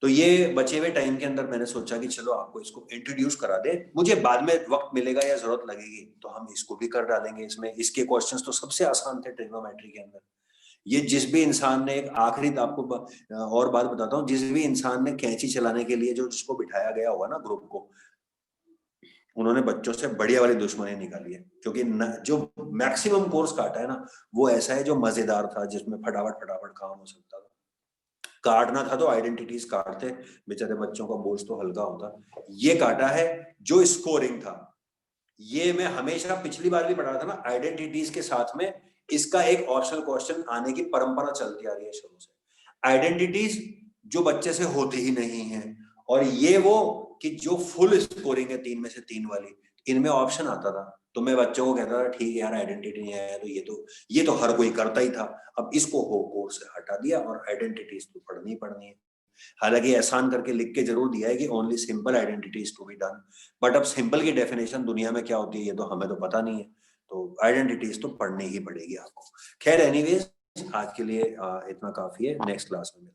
तो ये बचे हुए टाइम के अंदर मैंने सोचा कि चलो आपको इसको इंट्रोड्यूस करा दे। मुझे बाद में वक्त मिलेगा या जरूरत लगेगी तो हम इसको भी कर डालेंगे इसमें। इसके क्वेश्चंस तो सबसे आसान थे ट्रिग्नोमेट्री के अंदर। ये जिस भी इंसान ने, एक आखिरी आपको और बात बताता हूँ, जिस भी इंसान ने कैंची चलाने के लिए जो जिसको बिठाया गया होगा ना ग्रुप को, उन्होंने बच्चों से बढ़िया वाली दुश्मनी निकाली है। क्योंकि जो मैक्सिमम कोर्स काटा है ना वो ऐसा है जो मजेदार था, जिसमें फटाफट फटाफट काम हो सकता था। काटना था तो आइडेंटिटीज काटते, बेचारे बच्चों का बोझ तो हल्का होता। ये काटा है जो स्कोरिंग था। ये मैं हमेशा पिछली बार भी पढ़ा था ना, आइडेंटिटीज के साथ में इसका एक ऑप्शनल क्वेश्चन आने की परंपरा चलती आ रही है शुरू से। आइडेंटिटीज जो बच्चे से होती ही नहीं है, और ये वो कि जो फुल स्कोरिंग है 3 में से 3 वाली, इनमें ऑप्शन आता था। तो मैं बच्चों को कहता था ठीक है यार आइडेंटिटी नहीं आया तो ये तो हर कोई करता ही था, अब इसको हो कोर्स से हटा दिया और आइडेंटिटीज तो पढ़नी पढ़नी है। हालांकि एहसान करके लिख के जरूर दिया है कि only simple identities to be done, but अब सिंपल की डेफिनेशन दुनिया में क्या होती है ये तो हमें तो पता नहीं है, तो आइडेंटिटीज तो पढ़नी ही पड़ेगी आपको। खैर एनीवेज आज के लिए इतना काफी है, नेक्स्ट क्लास में